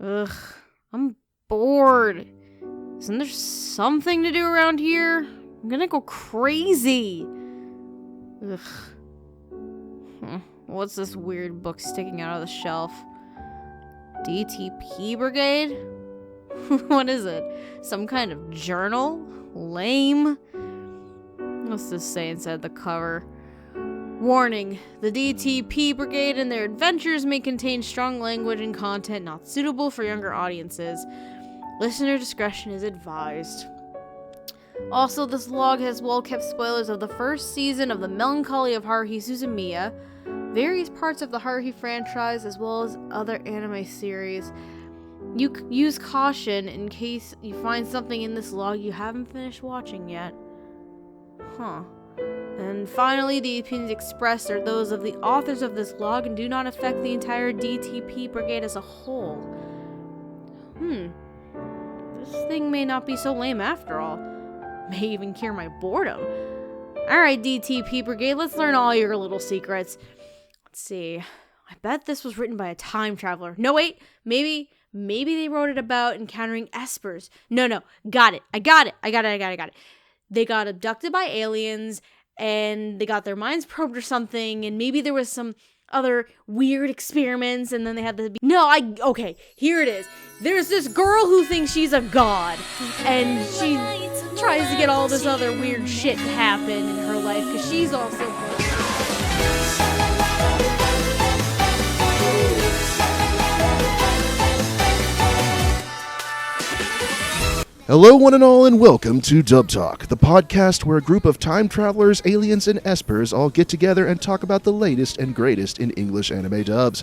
Ugh, I'm bored. Isn't there something to do around here? I'm gonna go crazy. Ugh. What's this weird book sticking out of the shelf? DTP Brigade? What is it? Some kind of journal? Lame. What's this say inside the cover? Warning, the DTP Brigade and their adventures may contain strong language and content not suitable for younger audiences. Listener discretion is advised. Also, this log has well-kept spoilers of the first season of the Melancholy of Haruhi Suzumiya, various parts of the Haruhi franchise, as well as other anime series. You use caution in case you find something in this log you haven't finished watching yet. And finally, the opinions expressed are those of the authors of this log and do not affect the entire DTP Brigade as a whole. This thing may not be so lame after all. May even cure my boredom. Alright, DTP Brigade, let's learn all your little secrets. Let's see. I bet this was written by a time traveler. No, wait. Maybe they wrote it about encountering espers. No. Got it. I got it. They got abducted by aliens, and they got their minds probed or something, and maybe there was some other weird experiments, and then they had to be... Okay, here it is. There's this girl who thinks she's a god, and she tries to get all this other weird shit to happen in her life, because she's also... Hello one and all, and welcome to Dub Talk, the podcast where a group of time travelers, aliens, and espers all get together and talk about the latest and greatest in English anime dubs.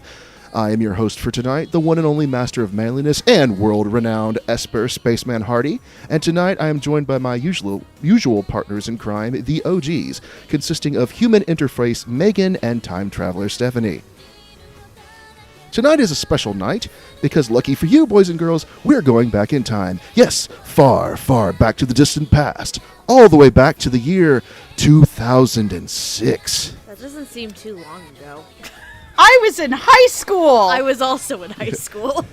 I am your host for tonight, the one and only master of manliness and world-renowned esper, SpacemanHardy, and tonight I am joined by my usual partners in crime, the OGs, consisting of human interface Megan and time traveler Stephanie. Tonight is a special night, because lucky for you, boys and girls, we're going back in time. Yes, far, far back to the distant past. All the way back to the year 2006. That doesn't seem too long ago. I was in high school! I was also in high school.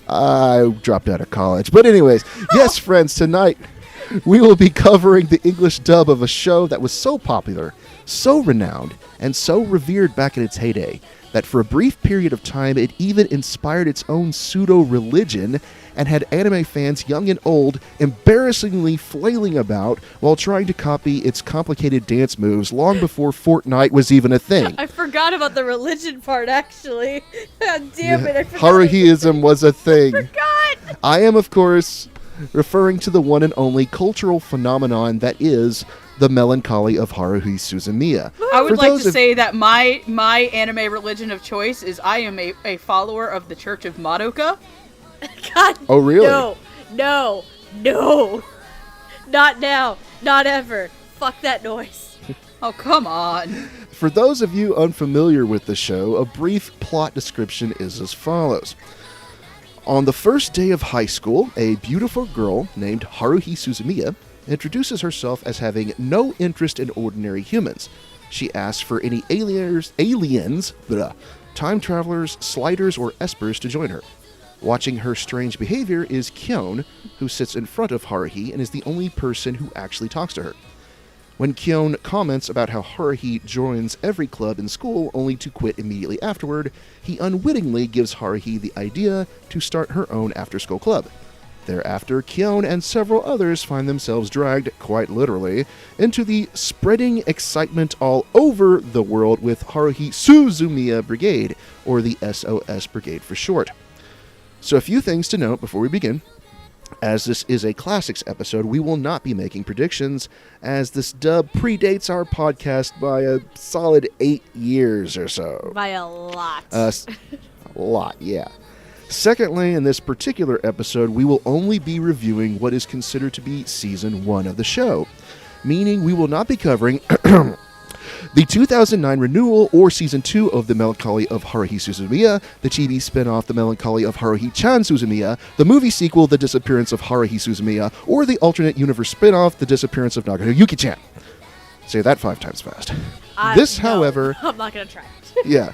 I dropped out of college. But anyways, yes, friends, tonight we will be covering the English dub of a show that was so popular, so renowned, and so revered back in its heyday, that for a brief period of time it even inspired its own pseudo-religion and had anime fans young and old embarrassingly flailing about while trying to copy its complicated dance moves long before Fortnite was even a thing. I forgot about the religion part, actually. God damn it, I forgot. Haruhiism was a thing. I forgot! I am, of course, referring to the one and only cultural phenomenon that is the Melancholy of Haruhi Suzumiya. I would like to say that my anime religion of choice is I am a follower of the Church of Madoka. God. Oh, really? No. Not now. Not ever. Fuck that noise. Oh, come on. For those of you unfamiliar with the show, a brief plot description is as follows. On the first day of high school, a beautiful girl named Haruhi Suzumiya introduces herself as having no interest in ordinary humans. She asks for any aliens, time travelers, sliders, or espers to join her. Watching her strange behavior is Kyon, who sits in front of Haruhi and is the only person who actually talks to her. When Kyon comments about how Haruhi joins every club in school only to quit immediately afterward, he unwittingly gives Haruhi the idea to start her own after-school club. Thereafter, Kyon and several others find themselves dragged, quite literally, into the spreading excitement all over the world with Haruhi Suzumiya Brigade, or the SOS Brigade for short. So a few things to note before we begin. As this is a classics episode, we will not be making predictions, as this dub predates our podcast by a solid 8 years or so. By a lot. A lot, yeah. Secondly, in this particular episode, we will only be reviewing what is considered to be Season 1 of the show, meaning we will not be covering the 2009 renewal or Season 2 of The Melancholy of Haruhi Suzumiya, the TV spin-off The Melancholy of Haruhi-chan Suzumiya, the movie sequel The Disappearance of Haruhi Suzumiya, or the alternate universe spin-off The Disappearance of Nagato Yuki-chan. Say that 5 times fast. However... I'm not going to try it. Yeah.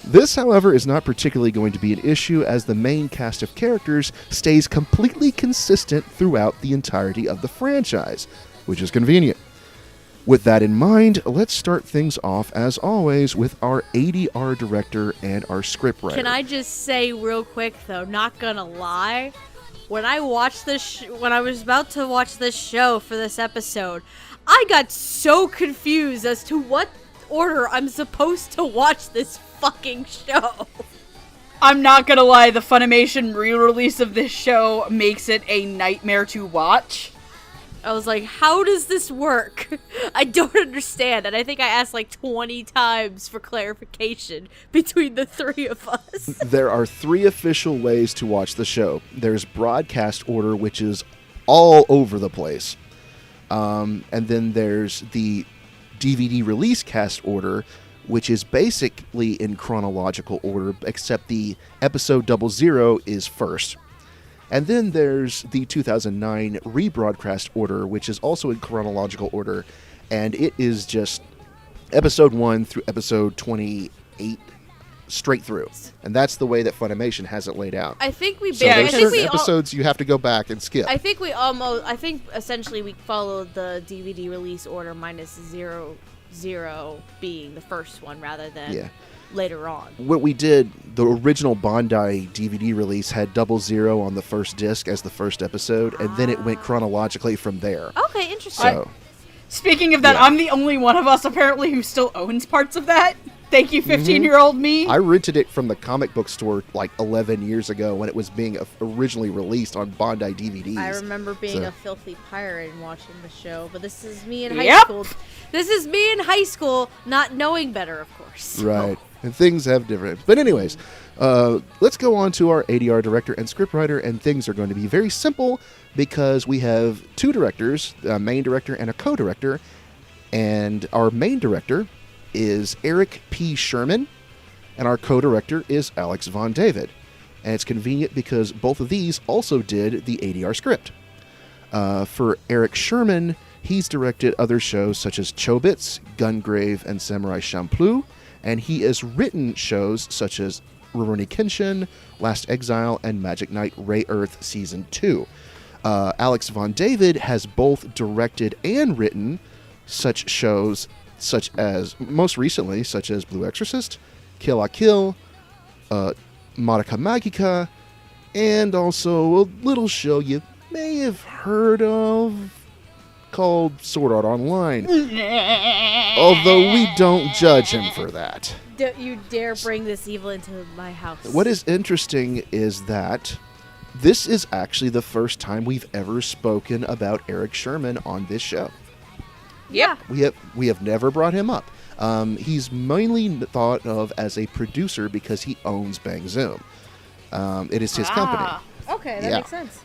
This, however, is not particularly going to be an issue as the main cast of characters stays completely consistent throughout the entirety of the franchise, which is convenient. With that in mind, let's start things off, as always, with our ADR director and our scriptwriter. Can I just say real quick, though, not gonna lie, when I watched this, when I was about to watch this show for this episode, I got so confused as to what order I'm supposed to watch this fucking show. I'm not gonna lie, the Funimation re-release of this show makes it a nightmare to watch. I was like, how does this work? I don't understand. And I think I asked like 20 times for clarification between the three of us. There are 3 official ways to watch the show. There's broadcast order, which is all over the place. And then there's the DVD release cast order, which is basically in chronological order, except the episode 00 is first. And then there's the 2009 rebroadcast order, which is also in chronological order, and it is just episode 1 through episode 28 straight through. And that's the way that Funimation has it laid out. I think we So there's certain episodes you have to go back and skip. I think essentially we followed the DVD release order minus 00 being the first one rather than later on. What we did, the original Bandai DVD release had 00 on the first disc as the first episode, and then it went chronologically from there. Okay, interesting. So, Speaking of that, I'm the only one of us apparently who still owns parts of that. Thank you, 15-year-old me. I rented it from the comic book store like 11 years ago when it was being originally released on Bandai DVDs. I remember being a filthy pirate and watching the show, but this is me in high school. This is me in high school, not knowing better, of course. Right. And things have different. But anyways, let's go on to our ADR director and scriptwriter, and things are going to be very simple because we have 2 directors, a main director and a co-director, and our main director is Eric P. Sherman, and our co-director is Alex Von David. And it's convenient because both of these also did the ADR script. For Eric Sherman, he's directed other shows such as Chobits, Gungrave, and Samurai Champloo, and he has written shows such as Rurouni Kenshin, Last Exile, and Magic Knight Ray Earth Season 2. Alex Von David has both directed and written such shows such as, most recently, such as Blue Exorcist, Kill la Kill, Madoka Magica, and also a little show you may have heard of called Sword Art Online. Although we don't judge him for that. Don't you dare bring this evil into my house. What is interesting is that this is actually the first time we've ever spoken about Eric Sherman on this show. Yeah. We have never brought him up. He's mainly thought of as a producer because he owns Bang Zoom. It is his company. Okay, that makes sense.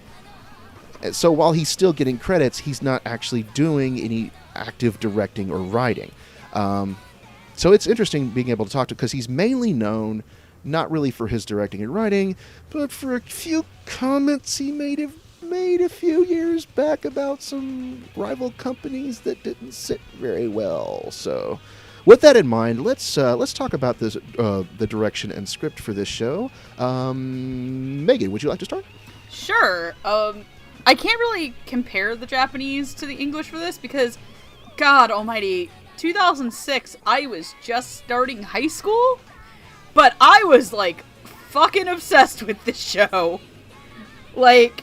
So while he's still getting credits, he's not actually doing any active directing or writing. So it's interesting being able to talk to him because he's mainly known not really for his directing and writing, but for a few comments he made a few years back about some rival companies that didn't sit very well. So with that in mind, let's talk about this the direction and script for this show. Megan, would you like to start? Sure. I can't really compare the Japanese to the English for this because, God almighty, 2006, I was just starting high school, but I was, like, fucking obsessed with this show. Like,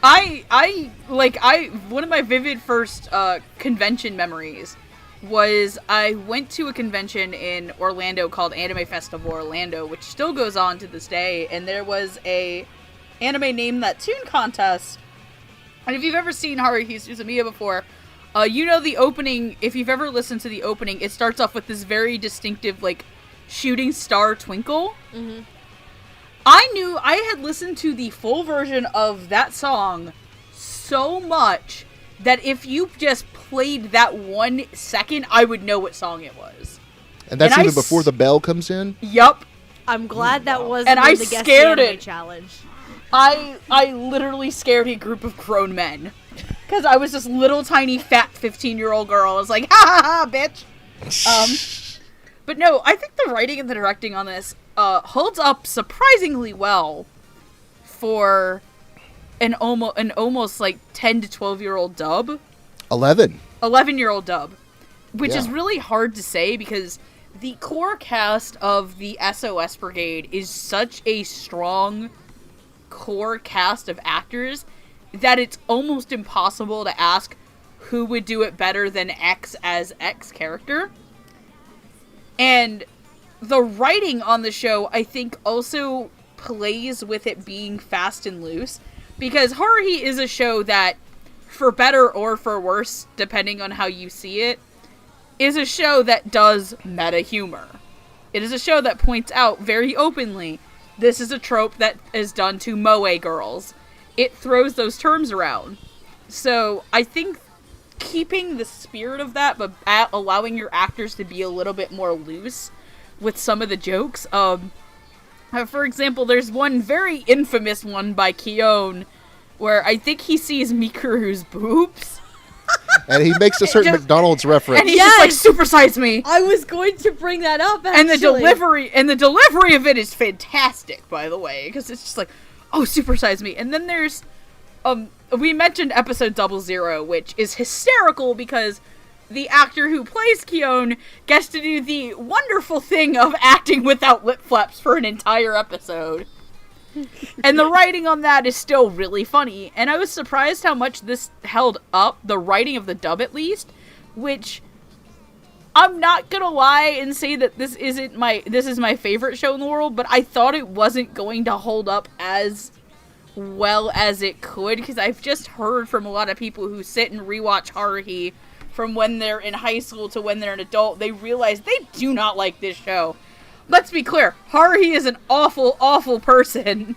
one of my vivid first convention memories was I went to a convention in Orlando called Anime Festival Orlando, which still goes on to this day, and there was a anime Name That Tune contest. And if you've ever seen Haruhi Suzumiya before, you know the opening, if you've ever listened to the opening, it starts off with this very distinctive, like, shooting star twinkle. Mm-hmm. I had listened to the full version of that song so much that if you just played that 1 second, I would know what song it was. And that's even before the bell comes in? Yup. I'm glad that wasn't in the Guess the Anime challenge. I literally scared a group of grown men. Because I was this little tiny fat 15-year-old girl. I was like, ha ha ha, bitch. But no, I think the writing and the directing on this holds up surprisingly well for an almost like 10 to 12-year-old dub. 11-year-old dub. Which is really hard to say because the core cast of the SOS Brigade is such a strong core cast of actors that it's almost impossible to ask who would do it better than X as X character. And the writing on the show, I think, also plays with it being fast and loose. Because Haruhi is a show that, for better or for worse, depending on how you see it, is a show that does meta humor. It is a show that points out very openly, this is a trope that is done to moe girls. It throws those terms around. So I think keeping the spirit of that, but allowing your actors to be a little bit more loose with some of the jokes. For example, there's one very infamous one by Kyon where I think he sees Mikuru's boobs. And he makes a certain McDonald's reference. And he's just like, supersize me. I was going to bring that up, actually. And the delivery of it is fantastic, by the way, because it's just like, oh, supersize me. And then there's, we mentioned episode 00, which is hysterical because the actor who plays Kyon gets to do the wonderful thing of acting without lip flaps for an entire episode. And the writing on that is still really funny. And I was surprised how much this held up, the writing of the dub at least, which I'm not gonna lie and say that this is my favorite show in the world, but I thought it wasn't going to hold up as well as it could, because I've just heard from a lot of people who sit and rewatch Haruhi from when they're in high school to when they're an adult, they realize they do not like this show. Let's be clear, Haruhi is an awful, awful person.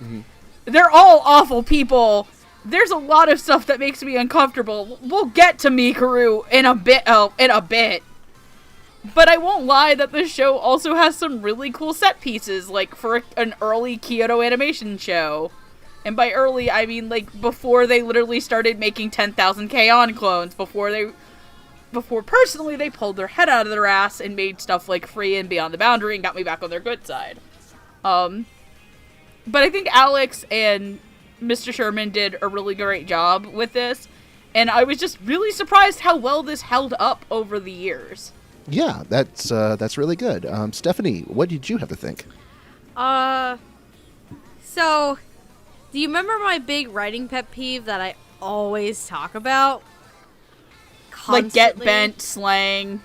Mm-hmm. They're all awful people. There's a lot of stuff that makes me uncomfortable. We'll get to Mikuru in a bit. But I won't lie that this show also has some really cool set pieces, like for an early Kyoto animation show. And by early, I mean like before they literally started making 10,000 Kyon clones, before personally they pulled their head out of their ass and made stuff like Free and Beyond the Boundary and got me back on their good side. But I think Alex and Mr. Sherman did a really great job with this, and I was just really surprised how well this held up over the years. Yeah, that's really good. Stephanie, what did you have to think? So, do you remember my big writing pet peeve that I always talk about? Constantly? Like get bent slang.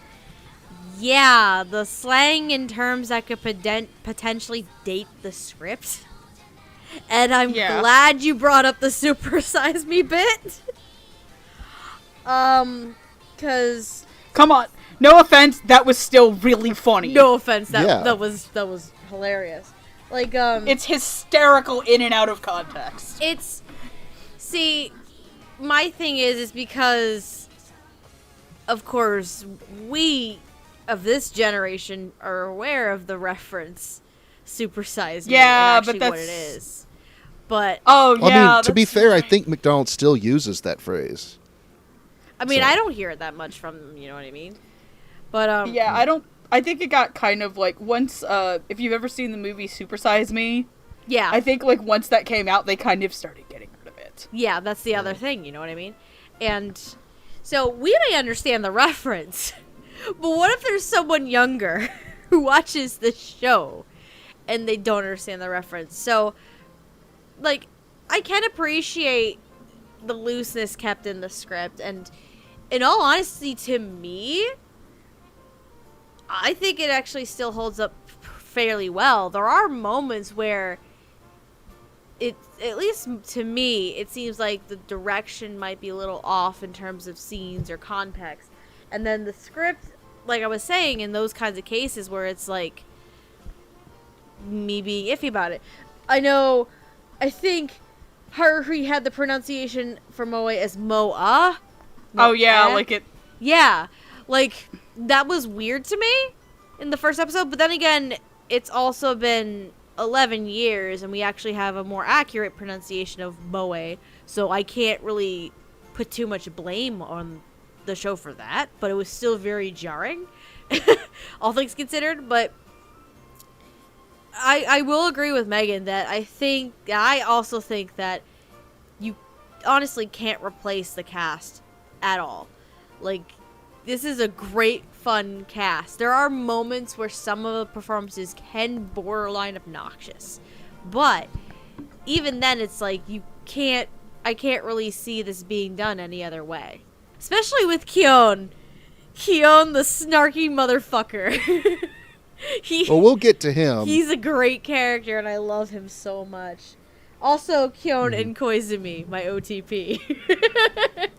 Yeah, the slang in terms that could potentially date the script. And I'm glad you brought up the supersize me bit. Cause come on, no offense, that was still really funny. No offense, that was hilarious. Like it's hysterical in and out of context. See, my thing is because of course, we of this generation are aware of the reference supersize me and actually but that's what it is. But I mean, to be fair, I think McDonald's still uses that phrase. I mean, I don't hear it that much from them, you know what I mean? But I think it got kind of like once if you've ever seen the movie Super Size Me, yeah. I think like once that came out, they kind of started getting rid of it. Yeah, that's the other thing, you know what I mean? And so we may understand the reference, but what if there's someone younger who watches this show and they don't understand the reference? So, like, I can appreciate the looseness kept in the script, and in all honesty, to me, I think it actually still holds up fairly well. There are moments where at least to me, it seems like the direction might be a little off in terms of scenes or context. And then the script, like I was saying, in those kinds of cases where it's like me being iffy about it. I think Haruhi had the pronunciation for moe as moa. Oh yeah, like it. Yeah, like that was weird to me in the first episode, but then again, it's also been 11 years and we actually have a more accurate pronunciation of moe, so I can't really put too much blame on the show for that, but it was still very jarring, all things considered. But I will agree with Megan that I also think that you honestly can't replace the cast at all. Like, this is a great, fun cast. There are moments where some of the performances can borderline obnoxious, but even then, it's like I can't really see this being done any other way. Especially with Kyon. Kyon, the snarky motherfucker. Well, we'll get to him. He's a great character, and I love him so much. Also, Kyon and Koizumi, my OTP.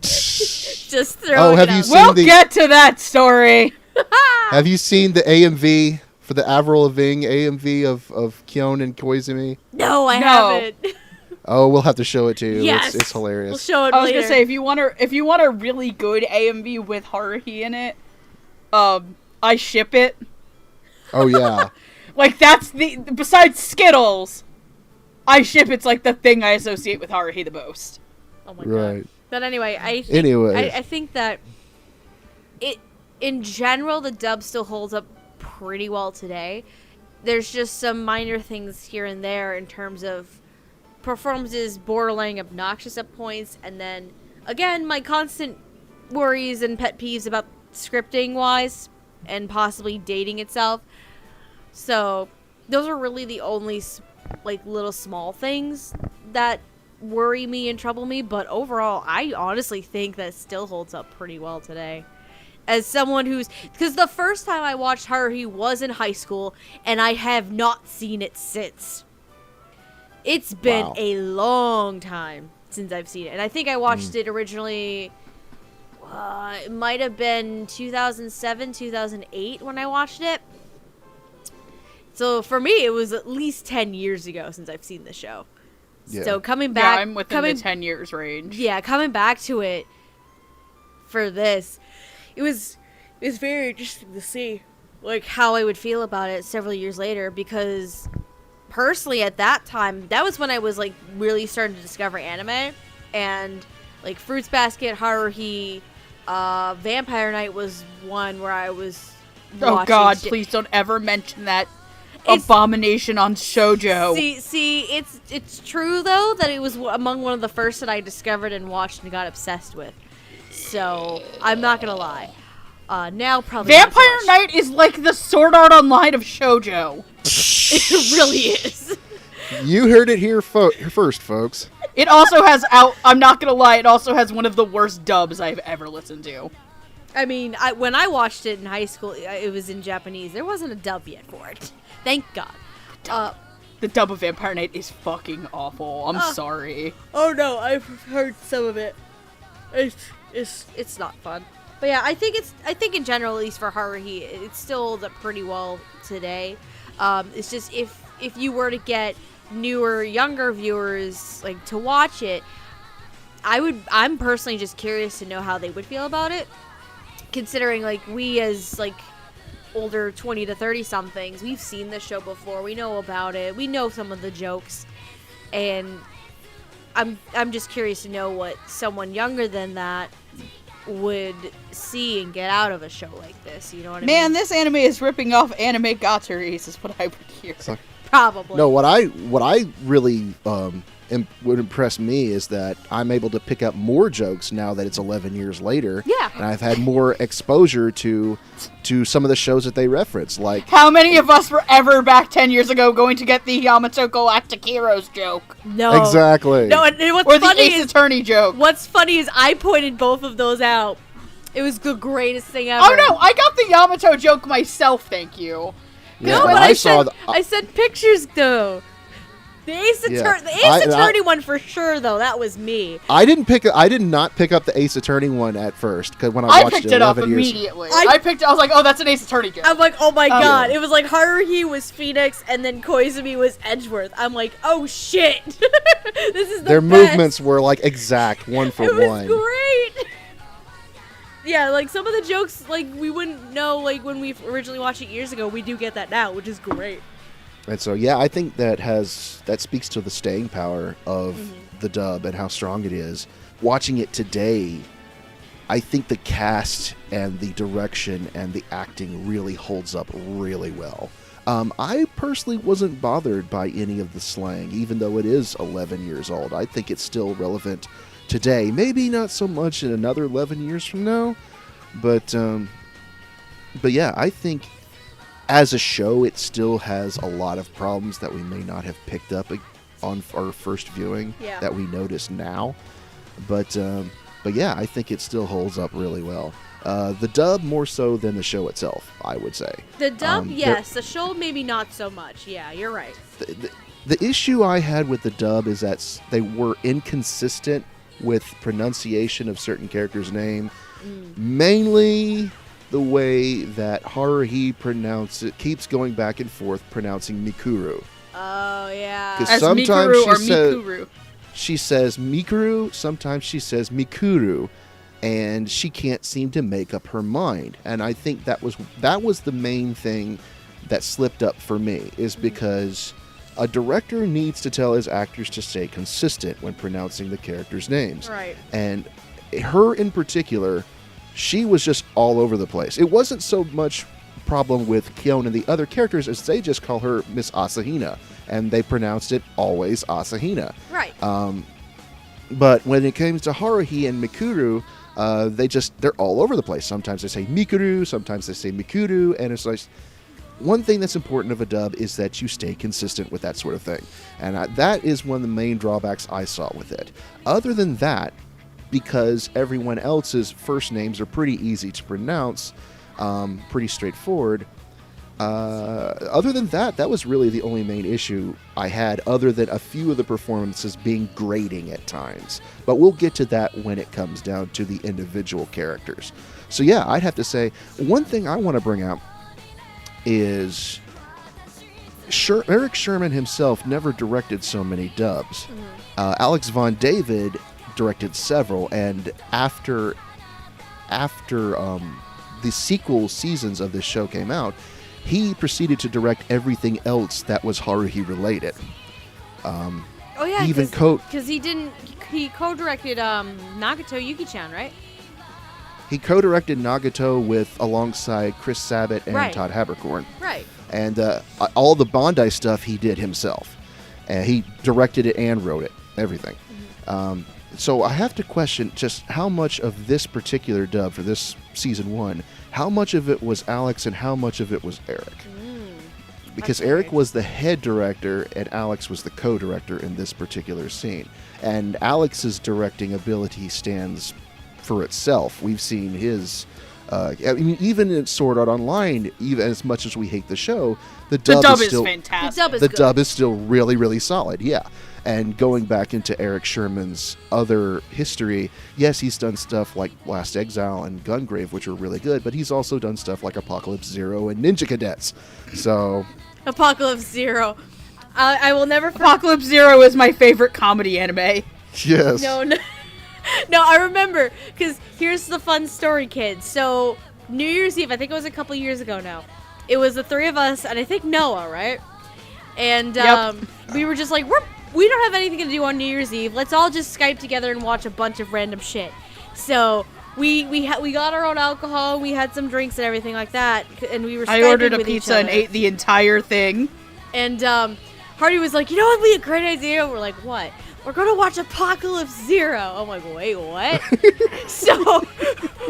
Just throwing it out. We'll get to that story. Have you seen the AMV for the Avril Lavigne AMV of Kyon and Koizumi? No, I haven't. Oh, we'll have to show it to you. Yes. It's hilarious. We'll show it I was later. gonna say, if you want a really good AMV with Haruhi in it, I ship it. Oh yeah. Like, that's besides Skittles, I ship it's like the thing I associate with Haruhi the most. Oh my Right. god. But anyway, I think that in general, the dub still holds up pretty well today. There's just some minor things here and there in terms of performances borderline obnoxious at points, and then again, my constant worries and pet peeves about scripting wise and possibly dating itself. So those are really the only like little small things that worry me and trouble me, but overall I honestly think that still holds up pretty well today. As someone because the first time I watched Haruhi was in high school, and I have not seen it since. It's been a long time since I've seen it, and I think I watched it originally, it might have been 2007, 2008 when I watched it. So for me, it was at least 10 years ago since I've seen the show. Yeah. So coming back... Yeah, I'm within the 10 years range. Yeah, coming back to it for this, it was very interesting to see like how I would feel about it several years later, because personally at that time, that was when I was like really starting to discover anime, and like Fruits Basket, Haruhi, Vampire Knight was one where I was watching. Oh god, please don't ever mention that abomination on shoujo. See, it's true though that it was among one of the first that I discovered and watched and got obsessed with. So I'm not gonna lie. Now probably Vampire Knight is like the Sword Art Online of shoujo. It really is. You heard it here first, folks. It also has I'm not gonna lie, it also has one of the worst dubs I've ever listened to. I mean, when I watched it in high school, it was in Japanese. There wasn't a dub yet for it. Thank God. The dub of Vampire Knight is fucking awful. I'm sorry. Oh no, I've heard some of it. It's not fun. But yeah, I think in general, at least for Haruhi, it still holds up pretty well today. It's just if you were to get newer, younger viewers like to watch it, I'm personally just curious to know how they would feel about it, considering like we as like older 20 to 30 somethings, we've seen this show before, we know about it, we know some of the jokes, and I'm just curious to know what someone younger than that would see and get out of a show like this, you know what I mean? Man, this anime is ripping off anime gotteries, is what I would hear. Probably. No, what I really would impress me is that I'm able to pick up more jokes now that it's 11 years later. Yeah. And I've had more exposure to some of the shows that they reference. Like, how many of us were ever back 10 years ago going to get the Yamato Galactic Heroes joke? No. Exactly. No, and what's or funny the Ace is Attorney joke. What's funny is I pointed both of those out. It was the greatest thing ever. Oh no, I got the Yamato joke myself, thank you. Yeah, No, but and I sent pictures though. The Ace Attorney one for sure though. That was me. I did not pick up the Ace Attorney one at first, because when I watched picked it up 11 years immediately. I was like, oh, that's an Ace Attorney joke. I'm like, oh my god. It was like Haruhi was Phoenix and then Koizumi was Edgeworth. I'm like, oh shit. This is their best. movements were like exact one for It was one. great. Yeah, like some of the jokes like we wouldn't know like when we originally watched it years ago. We do get that now, which is great. And so, yeah, I think that speaks to the staying power of the dub and how strong it is. Watching it today, I think the cast and the direction and the acting really holds up really well. I personally wasn't bothered by any of the slang, even though it is 11 years old. I think it's still relevant today. Maybe not so much in another 11 years from now, but yeah, I think as a show, it still has a lot of problems that we may not have picked up on our first viewing that we notice now. But yeah, I think it still holds up really well. The dub more so than the show itself, I would say. The dub, yes. The show, maybe not so much. Yeah, you're right. The issue I had with the dub is that they were inconsistent with pronunciation of certain characters' name. Mainly the way that Haruhi keeps going back and forth pronouncing Mikuru. Oh, yeah. Because sometimes she says Mikuru, sometimes she says Mikuru, and she can't seem to make up her mind. And I think that was the main thing that slipped up for me, is because a director needs to tell his actors to stay consistent when pronouncing the characters' names. Right. And her in particular, she was just all over the place. It wasn't so much problem with Kyon and the other characters as they just call her Miss Asahina, and they pronounced it always Asahina. Right. But when it comes to Haruhi and Mikuru, they're all over the place. Sometimes they say Mikuru, sometimes they say Mikuru, and it's like, one thing that's important of a dub is that you stay consistent with that sort of thing. And that is one of the main drawbacks I saw with it. Other than that, because everyone else's first names are pretty easy to pronounce, pretty straightforward. Other than that was really the only main issue I had, other than a few of the performances being grating at times. But we'll get to that when it comes down to the individual characters. So yeah, I'd have to say, one thing I want to bring out is Eric Sherman himself never directed so many dubs. Alex Von David directed several, and after the sequel seasons of this show came out, he proceeded to direct everything else that was Haruhi related. Oh yeah, because he co-directed Nagato Yuki-chan, right? He co-directed Nagato alongside Chris Sabat and Todd Haberkorn. Right. And all the Bandai stuff he did himself. He directed it and wrote it, everything. So I have to question just how much of this particular dub for this season 1, how much of it was Alex and how much of it was Eric. Because Eric was the head director and Alex was the co-director in this particular scene. And Alex's directing ability stands for itself. We've seen his... even in Sword Art Online, even as much as we hate the show, the dub is still fantastic. The dub is still really, really solid. Yeah. And going back into Eric Sherman's other history, yes, he's done stuff like Last Exile and Gungrave, which are really good, but he's also done stuff like Apocalypse Zero and Ninja Cadets. So... Apocalypse Zero. I will never... Apocalypse Zero is my favorite comedy anime. Yes. No, I remember, because here's the fun story, kids. So, New Year's Eve, I think it was a couple years ago now, it was the three of us, and I think Noah, right? And we were just like, we don't have anything to do on New Year's Eve. Let's all just Skype together and watch a bunch of random shit. So, we got our own alcohol, we had some drinks and everything like that, and we were Skyping with each other. I ordered a pizza and ate the entire thing. And Hardy was like, you know what would be a great idea? We're like, what? We're going to watch Apocalypse Zero. I'm like, wait, what? So,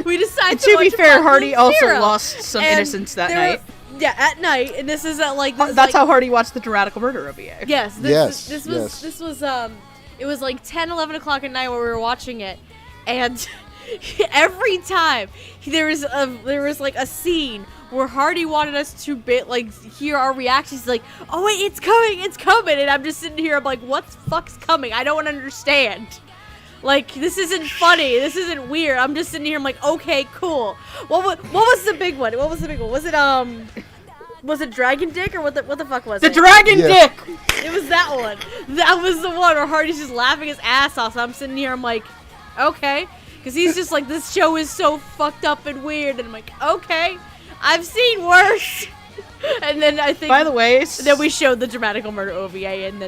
we decided to watch be fair, Apocalypse Hardy also Zero. Lost some innocence that night. Yeah, at night, and this is at that's how Hardy watched the Dramatical Murder OVA. Yes, this was it was like 10, 11 o'clock at night when we were watching it, and every time there was like a scene where Hardy wanted us to hear our reactions. He's like, oh wait, it's coming, and I'm just sitting here, I'm like, what the fuck's coming? I don't understand. Like, this isn't funny. This isn't weird. I'm just sitting here. I'm like, okay, cool. What was the big one? Was it Dragon Dick or what the fuck was it? The Dragon Dick! It was that one. That was the one where Hardy's just laughing his ass off. So I'm sitting here. I'm like, okay. Because he's just like, this show is so fucked up and weird. And I'm like, okay. I've seen worse. And then I think... By the way... Then we showed the Dramatical Murder OVA, and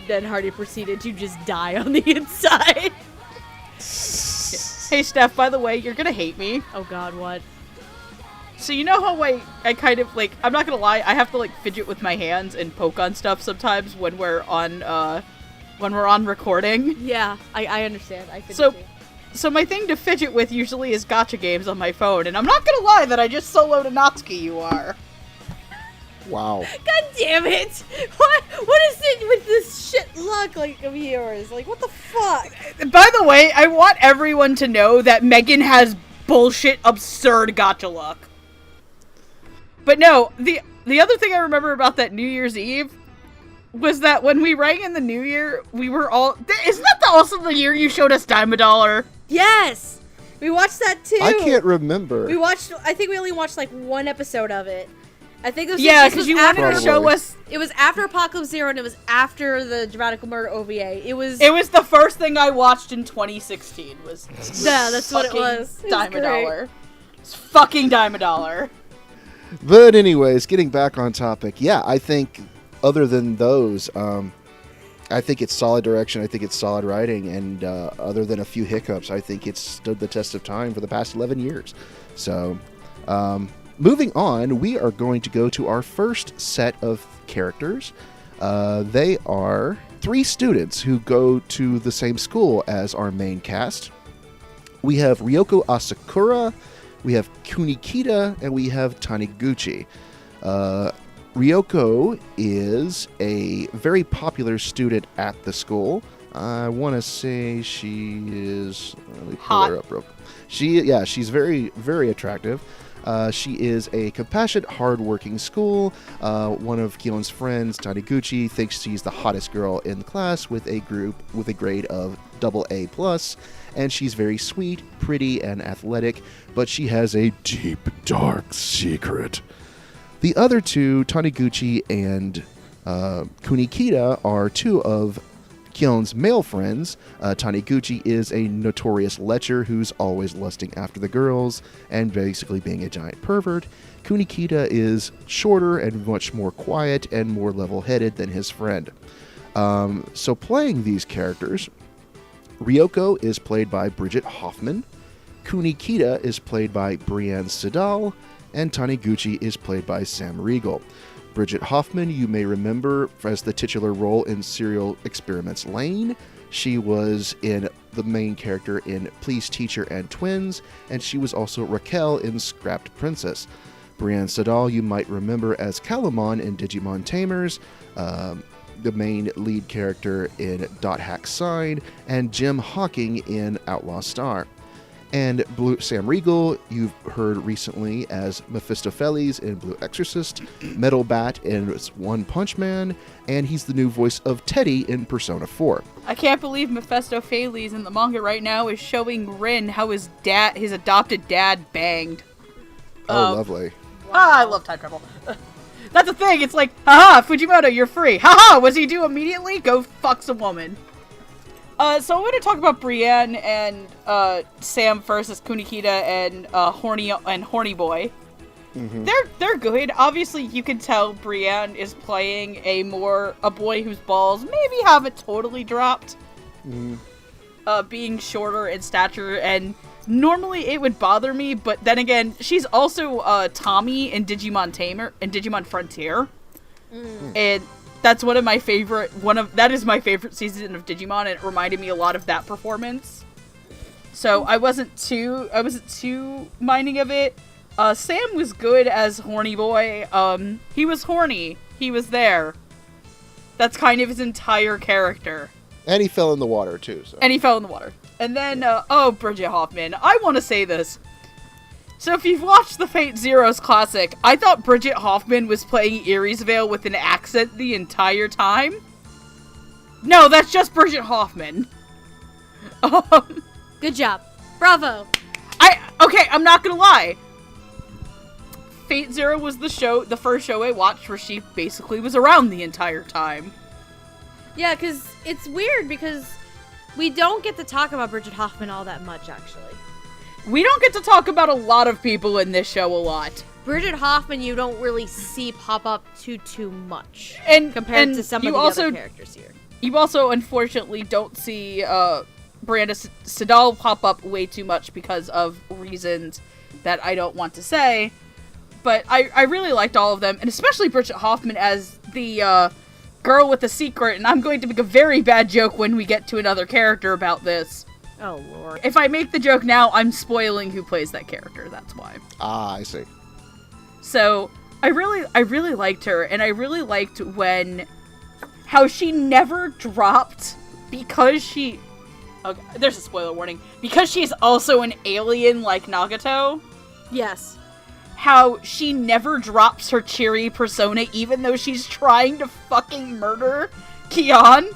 then Hardy proceeded to just die on the inside. Hey, Steph, by the way, you're gonna hate me. Oh god, what? So you know how I kind of, like, I'm not gonna lie, I have to, like, fidget with my hands and poke on stuff sometimes when we're on recording. Yeah, I understand. I So my thing to fidget with usually is gacha games on my phone, and I'm not gonna lie that I just soloed a Natsuki you are. Wow. God damn it! What is it with this shit luck like of yours? Like, what the fuck? By the way, I want everyone to know that Megan has bullshit, absurd gacha luck. But no, the other thing I remember about that New Year's Eve was that when we rang in the New Year, we were all... Isn't that also the year you showed us Dime a Dollar? Yes! We watched that too! I can't remember. I think we only watched like one episode of it. I think it was... Yeah, because you wanted to show us... It was after Apocalypse Zero and it was after the Dramatical Murder OVA. It was the first thing I watched in 2016 was... Yeah, that's what it was. Dime a Dollar. It's fucking Dime a Dollar. But anyways, getting back on topic, yeah, I think other than those, I think it's solid direction, I think it's solid writing, and other than a few hiccups, I think it's stood the test of time for the past 11 years. So, moving on, we are going to go to our first set of characters. They are 3 students who go to the same school as our main cast. We have Ryoko Asakura, we have Kunikita, and we have Taniguchi. Ryoko is a very popular student at the school. I want to say she is... Let me pull her up real quick. She's very, very attractive. She is a compassionate, hard-working school. One of Kyon's friends, Taniguchi, thinks she's the hottest girl in the class with a grade of AA+, and she's very sweet, pretty, and athletic, but she has a deep, dark secret. The other two, Taniguchi and Kunikita, are 2 of Kyon's male friends. Taniguchi is a notorious lecher who's always lusting after the girls and basically being a giant pervert. Kunikita is shorter and much more quiet and more level-headed than his friend. So playing these characters, Ryoko is played by Bridget Hoffman, Kunikita is played by Brianne Sidal, and Taniguchi is played by Sam Riegel. Bridget Hoffman, you may remember as the titular role in Serial Experiments Lane. She was in the main character in Please Teacher and Twins, and she was also Raquel in Scrapped Princess. Brianne Sidal, you might remember as Calamon in Digimon Tamers, the main lead character in Dot Hack Sign, and Jim Hawking in Outlaw Star. And Sam Riegel, you've heard recently as Mephistopheles in Blue Exorcist, Metal Bat in One Punch Man, and he's the new voice of Teddy in Persona 4. I can't believe Mephistopheles in the manga right now is showing Rin how his adopted dad banged. Oh, lovely. I love time travel. That's the thing, it's like, haha, Fujimoto, you're free. Haha, what's he do immediately? Go fuck some woman. So I'm going to talk about Brienne and Sam first as Kunikita and Horny Boy. Mm-hmm. They're good. Obviously, you can tell Brienne is playing a boy whose balls maybe haven't totally dropped. Mm-hmm. Being shorter in stature, and normally it would bother me, but then again, she's also Tommy in Digimon Frontier, and that's my favorite season of Digimon, and it reminded me a lot of that performance. So I wasn't too minding of it. Sam was good as Horny Boy. He was horny. He was there. That's kind of his entire character. And he fell in the water, too. So. And then, Bridget Hoffman. I want to say this. So if you've watched the Fate Zero's classic, I thought Bridget Hoffman was playing Iriesvale with an accent the entire time. No, that's just Bridget Hoffman. Good job. Bravo. I'm not gonna lie. Fate Zero was the first show I watched where she basically was around the entire time. Yeah, because it's weird because we don't get to talk about Bridget Hoffman all that much, actually. We don't get to talk about a lot of people in this show a lot. Bridget Hoffman you don't really see pop up too much compared to some of the other characters here. You also, unfortunately, don't see Miranda Sedal pop up way too much because of reasons that I don't want to say. But I really liked all of them, and especially Bridget Hoffman as the girl with the secret, and I'm going to make a very bad joke when we get to another character about this. Oh, Lord. If I make the joke now, I'm spoiling who plays that character, that's why. Ah, I see. So, I really liked her, and I really liked how she never dropped, because she... Okay, there's a spoiler warning. Because she's also an alien like Nagato. Yes. How she never drops her cheery persona even though she's trying to fucking murder Kyon.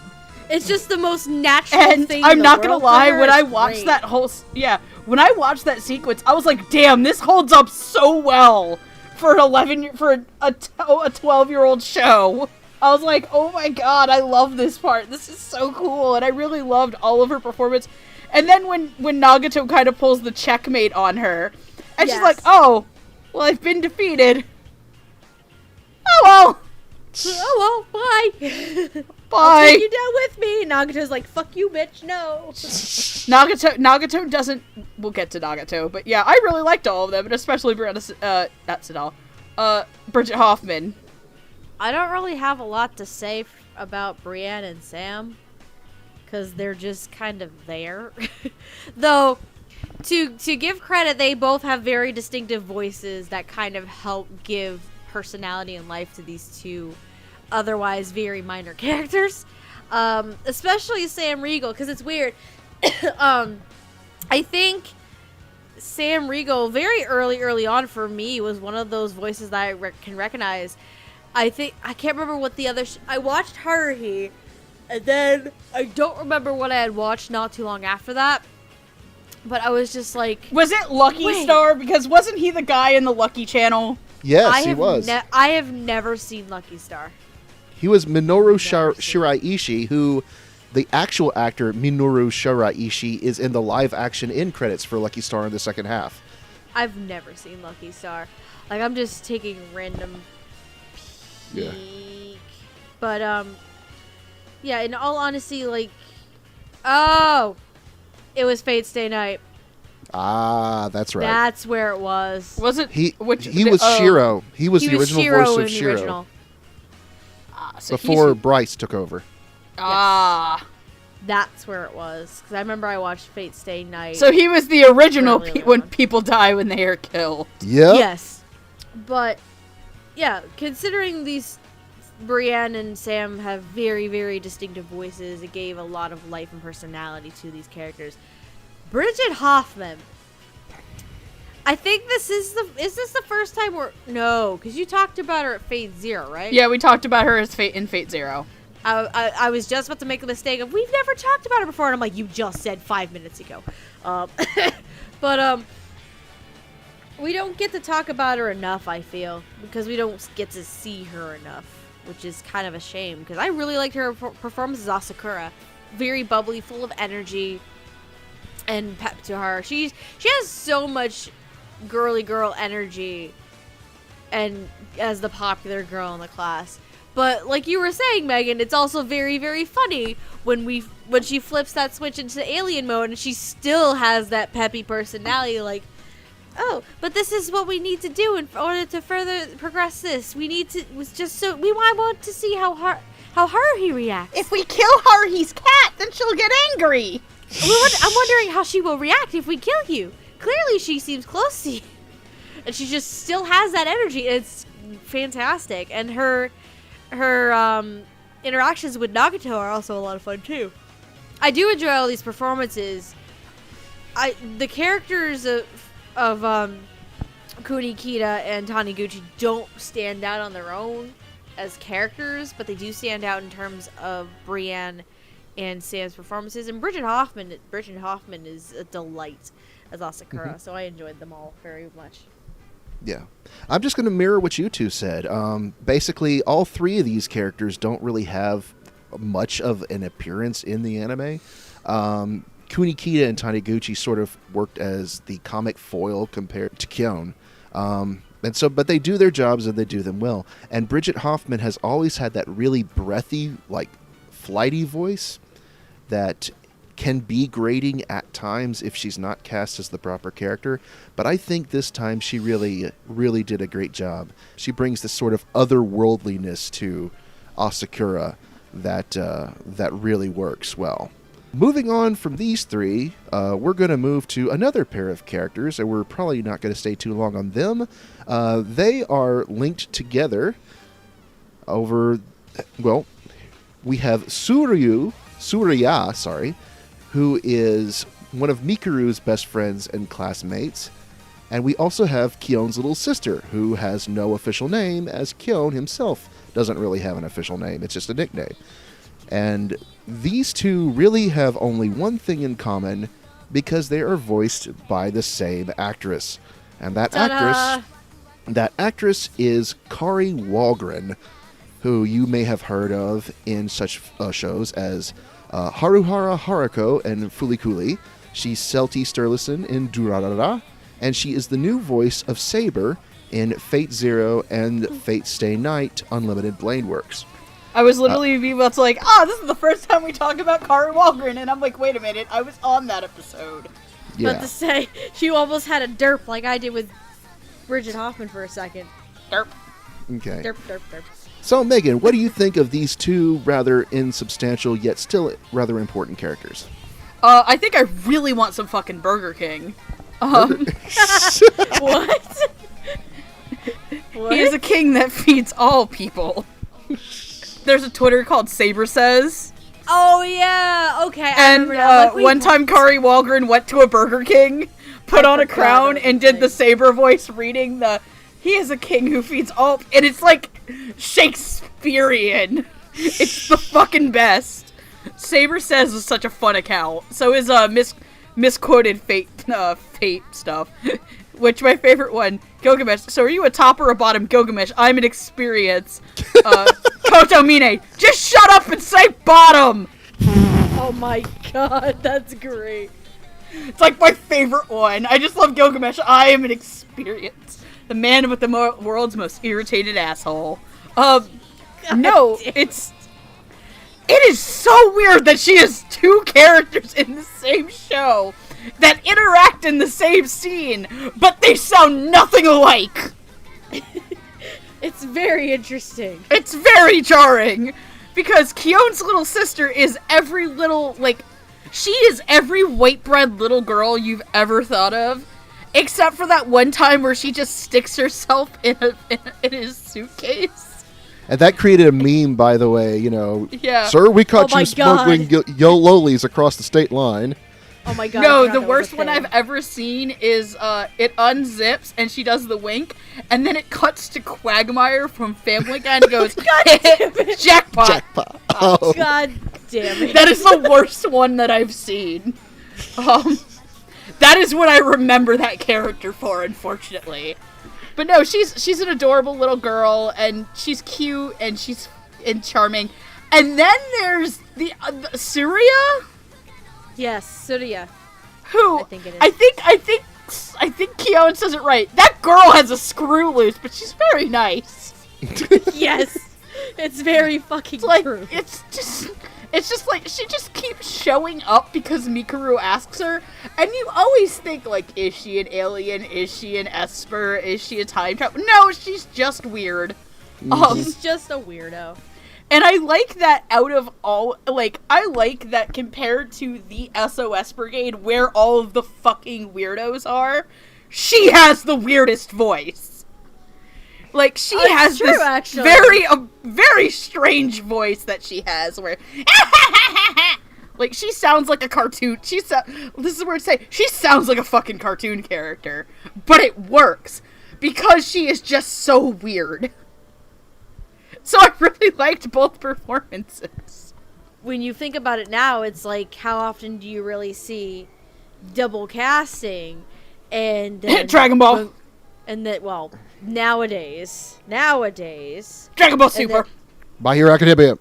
It's just the most natural And thing I'm in the not gonna world lie, for her. when I It's watched great. that whole... when I watched that sequence, I was like, damn, this holds up so well for a 12-year-old show. I was like, oh my god, I love this part. This is so cool, and I really loved all of her performance. And then when Nagato kind of pulls the checkmate on her, and she's Yes. like, oh, well, I've been defeated. Oh well. Oh, well, bye. Bye. I'll take you down with me. Nagato's like, fuck you, bitch, no. Nagato doesn't... We'll get to Nagato, but yeah, I really liked all of them, and especially Bridget Hoffman. I don't really have a lot to say about Brienne and Sam, because they're just kind of there. Though, to give credit, they both have very distinctive voices that kind of help give personality and life to these two otherwise very minor characters. Especially Sam Riegel, because it's weird. I think Sam Riegel, very early on for me, was one of those voices that I can recognize. I can't remember what the other... I watched Haruhi, and then I don't remember what I had watched not too long after that. But I was just like... Was it Lucky Wait. Star? Because wasn't he the guy in the Lucky Channel? Yes, he was. I have never seen Lucky Star. He was Minoru Never seen Shiraishi, who the actual actor Minoru Shiraishi is in the live action end credits for Lucky Star in the second half. I've never seen Lucky Star. Like, I'm just taking random peek. Yeah. But, yeah, in all honesty, like... Oh! It was Fate Stay Night. Ah, that's right. That's where it was. Was it? He was Shiro. He was the original Shiro voice in of the Shiro original. So before Bryce took over. That's where it was. Because I remember I watched Fate Stay Night. So he was the original Early when on. people die when they are killed. Yep. Yes. But, yeah, considering these Brienne and Sam have very, very distinctive voices, it gave a lot of life and personality to these characters. Bridget Hoffman. I think is this the first time no, because you talked about her at Fate Zero, right? Yeah, we talked about her as in Fate Zero. I was just about to make a mistake of, we've never talked about her before, and I'm like, you just said 5 minutes ago. But, we don't get to talk about her enough, I feel, because we don't get to see her enough, which is kind of a shame, because I really liked her performance as Asakura. Very bubbly, full of energy, and pep to her. She has so much girly girl energy, and as the popular girl in the class. But like you were saying, Megan, it's also very, very funny when she flips that switch into alien mode and she still has that peppy personality, like, oh, but this is what we need to do in order to further progress this. We want to see how Haruhi reacts. If we kill Haruhi's cat, then she'll get angry. I'm wondering how she will react if we kill you. Clearly she seems close to you. And she just still has that energy. It's fantastic. And her interactions with Nagato are also a lot of fun too. I do enjoy all these performances. The characters of Kunikita and Taniguchi don't stand out on their own as characters, but they do stand out in terms of Brienne and Sam's performances. And Bridget Hoffman is a delight as Asakura, so I enjoyed them all very much. Yeah. I'm just going to mirror what you two said. Basically, all three of these characters don't really have much of an appearance in the anime. Kunikita and Taniguchi sort of worked as the comic foil compared to Kyon. But they do their jobs and they do them well. And Bridget Hoffman has always had that really breathy, like, flighty voice that can be grating at times if she's not cast as the proper character, but I think this time she really, really did a great job. She brings this sort of otherworldliness to Asakura that really works well. Moving on from these three, we're going to move to another pair of characters, and we're probably not going to stay too long on them. They are linked together over, well, we have Surya, who is one of Mikuru's best friends and classmates. And we also have Kyon's little sister, who has no official name, as Kyon himself doesn't really have an official name. It's just a nickname. And these two really have only one thing in common, because they are voiced by the same actress. And that actress is Kari Walgren, who you may have heard of in such shows as Haruhara Haruko and Fulikuli. She's Celty Sturluson in Durarara, and she is the new voice of Saber in Fate Zero and Fate Stay Night Unlimited Blade Works. I was literally about to like, this is the first time we talk about Kari Walgren, and I'm like, wait a minute, I was on that episode. Yeah. About to say, she almost had a derp like I did with Bridget Hoffman for a second. Derp. Okay. Derp, derp, derp. So, Megan, what do you think of these two rather insubstantial yet still rather important characters? I think I really want some fucking Burger King. What? He is a king that feeds all people. There's a Twitter called Saber Says. Oh, yeah. Okay, I And remember now. Like, wait, one time Kari Walgren went to a Burger King, put on a crown, and did the Saber voice reading he is a king who feeds all, and it's like Shakespearean. It's the fucking best. Saber Says is such a fun account. So is misquoted fate stuff. Which my favorite one, Gilgamesh. So are you a top or a bottom, Gilgamesh? I'm an experience. Kotomine, just shut up and say bottom. Oh my god, that's great. It's like my favorite one. I just love Gilgamesh. I am an experience. The man with the world's most irritated asshole. No, it is so weird that she has two characters in the same show that interact in the same scene, but they sound nothing alike. It's very interesting. It's very jarring, because Kyon's little sister is she is every white bread little girl you've ever thought of, except for that one time where she just sticks herself in his suitcase. And that created a meme, by the way, Yeah. Sir, we caught Oh my you smuggling yo lolies across the state line. Oh my god. No, the worst one I've ever seen is it unzips and she does the wink, and then it cuts to Quagmire from Family Guy and goes, Jackpot! Jackpot. Oh. God damn it. That is the worst one that I've seen. That is what I remember that character for, unfortunately. But no, she's an adorable little girl, and she's cute, and she's charming. And then there's the Surya? Yes, Surya. Who I think it is. I think Kyon says it right. That girl has a screw loose, but she's very nice. Yes. It's very fucking true. It's just like she just keeps showing up because Mikuru asks her, and you always think like, is she an alien? Is she an esper? Is she a time traveler? No, she's just weird. She's just a weirdo. And I like that I like that compared to the SOS Brigade, where all of the fucking weirdos are, she has the weirdest voice. Like, she has true, this actually. very strange voice that she has, where, like, she sounds like a cartoon, this is where to say, she sounds like a fucking cartoon character, but it works, because she is just so weird. So I really liked both performances. When you think about it now, it's like, how often do you really see double casting? And Dragon Ball. And that, well, nowadays. Dragon Ball Super. My Hero Academia.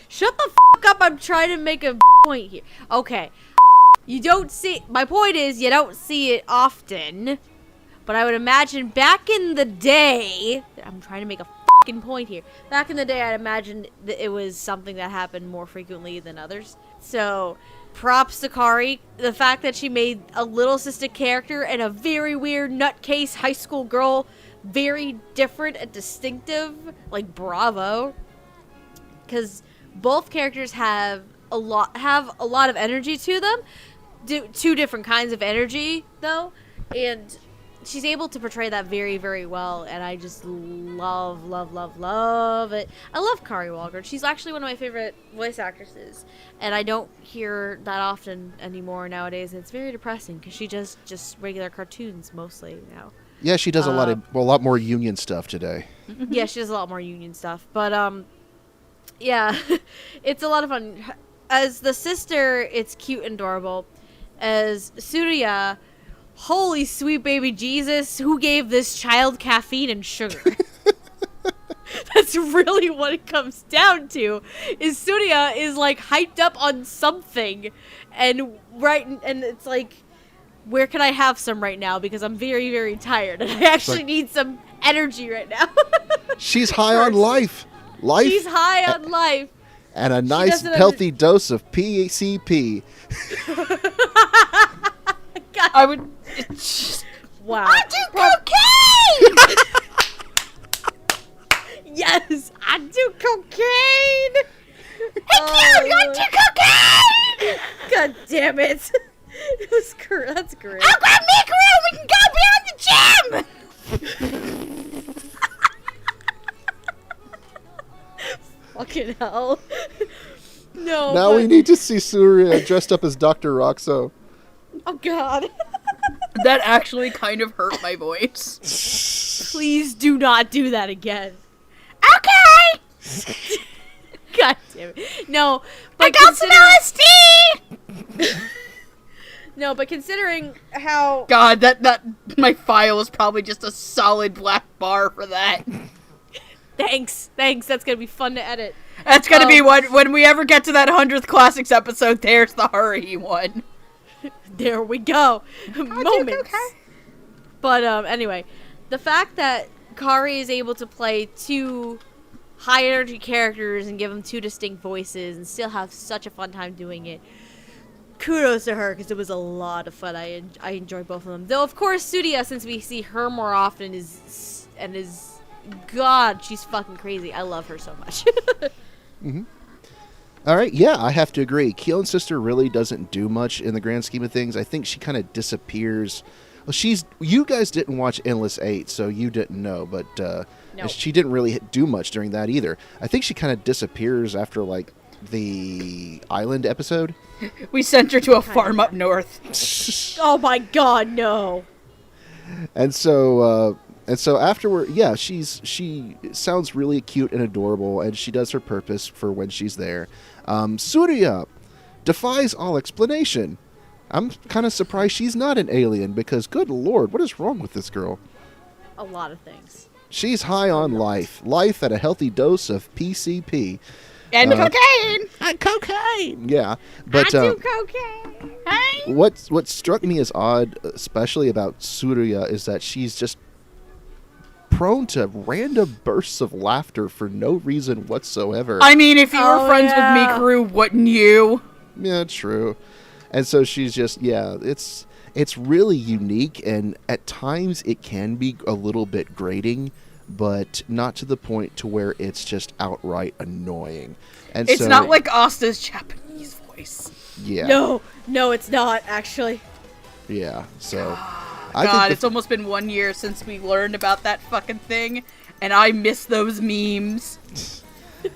Shut the fuck up, I'm trying to make a point here. Okay. You don't see, my point is, you don't see it often. But I would imagine back in the day, I'm trying to make a fucking point here. Back in the day, I'd imagine that it was something that happened more frequently than others. So, props to Kari. The fact that she made a little sister character and a very weird nutcase high school girl very different and distinctive. Like, bravo. Because both characters have a lot of energy to them. Two different kinds of energy, though. And she's able to portray that very, very well, and I just love it. I love Kari Walker. She's actually one of my favorite voice actresses, and I don't hear that often anymore nowadays, and it's very depressing, because she does just regular cartoons mostly now. Yeah, she does a lot more union stuff today. Yeah, she does a lot more union stuff, but, yeah, it's a lot of fun. As the sister, it's cute and adorable. As Tsuruya, holy sweet baby Jesus, who gave this child caffeine and sugar? That's really what it comes down to. Is Tsuruya is like hyped up on something, and it's like, where can I have some right now? Because I'm very, very tired, and I actually need some energy right now. She's high on life. She's high on life. And a nice, healthy dose of PCP. God. I would... Wow. I do cocaine! Yes, I do cocaine! Hey, Kyon, I do cocaine! God damn it. That's great. I'll grab Mikuru, we can go beyond the gym! Fucking hell. No. Now we need to see Tsuruya dressed up as Dr. Roxo. Oh, God. That actually kind of hurt my voice. Please do not do that again. Okay! God damn it. No, but I got some LSD! No, but considering how... God, that my file is probably just a solid black bar for that. Thanks. That's gonna be fun to edit. That's gonna be when we ever get to that 100th Classics episode, there's the Haruhi one. There we go. Moments. Okay. But anyway, the fact that Kari is able to play two high energy characters and give them two distinct voices and still have such a fun time doing it. Kudos to her, because it was a lot of fun. I enjoy both of them. Though of course Tsuruya, since we see her more often, is God, she's fucking crazy. I love her so much. Mm-hmm. All right, yeah, I have to agree. Kyon's sister really doesn't do much in the grand scheme of things. I think she kind of disappears. Well, you guys didn't watch Endless 8, so you didn't know, but No. she didn't really do much during that either. I think she kind of disappears after, like, the island episode. We sent her to a farm up north. Oh my God, no. And so afterward, yeah, she sounds really cute and adorable, and she does her purpose for when she's there. Tsuruya defies all explanation. I'm kind of surprised she's not an alien, because good lord, what is wrong with this girl? A lot of things. She's high on life at a healthy dose of PCP. And cocaine! And cocaine! Yeah, but I do cocaine! Hey! what struck me as odd, especially about Tsuruya, is that she's just prone to random bursts of laughter for no reason whatsoever. I mean, if you were friends with Mikuru, wouldn't you? Yeah, true. And so she's just, it's really unique, and at times it can be a little bit grating, but not to the point to where it's just outright annoying. And it's so, not like Asta's Japanese voice. Yeah. No, it's not, actually. Yeah, so... God, it's almost been 1 year since we learned about that fucking thing, and I miss those memes.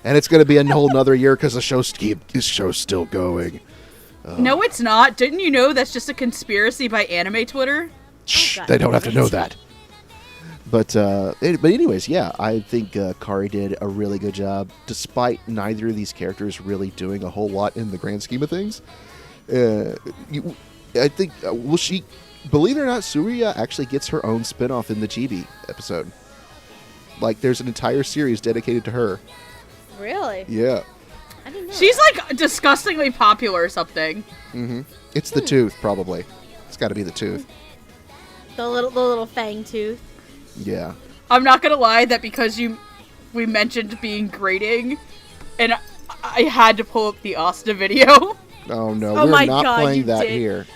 And it's going to be a whole nother year because this show's still going. No, it's not. Didn't you know that's just a conspiracy by anime Twitter? Shh, God, they don't have to know that. But anyways, yeah, I think Kari did a really good job, despite neither of these characters really doing a whole lot in the grand scheme of things. I think, believe it or not, Tsuruya actually gets her own spin-off in the Chibi episode. Like, there's an entire series dedicated to her. Really? Yeah. I didn't know. She's like disgustingly popular or something. Mm-hmm. It's the tooth, probably. It's got to be the tooth. The little fang tooth. Yeah. I'm not gonna lie that because we mentioned being grating, and I had to pull up the Asta video. Oh no, Oh we're my not God, playing you that did. here.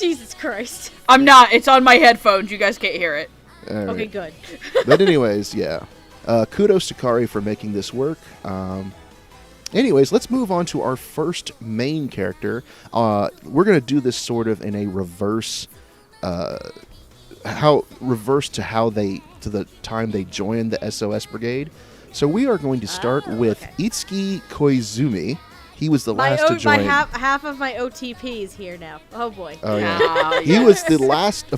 Jesus Christ. I'm not. It's on my headphones. You guys can't hear it. All right. Okay, good. But anyways, yeah. Kudos to Kari for making this work. Anyways, let's move on to our first main character. We're going to do this sort of in a reverse, to the time they joined the SOS Brigade. So we are going to start with Itsuki Koizumi. He was the last to join. Half of my OTPs here now. Oh boy. Oh yeah. He was the last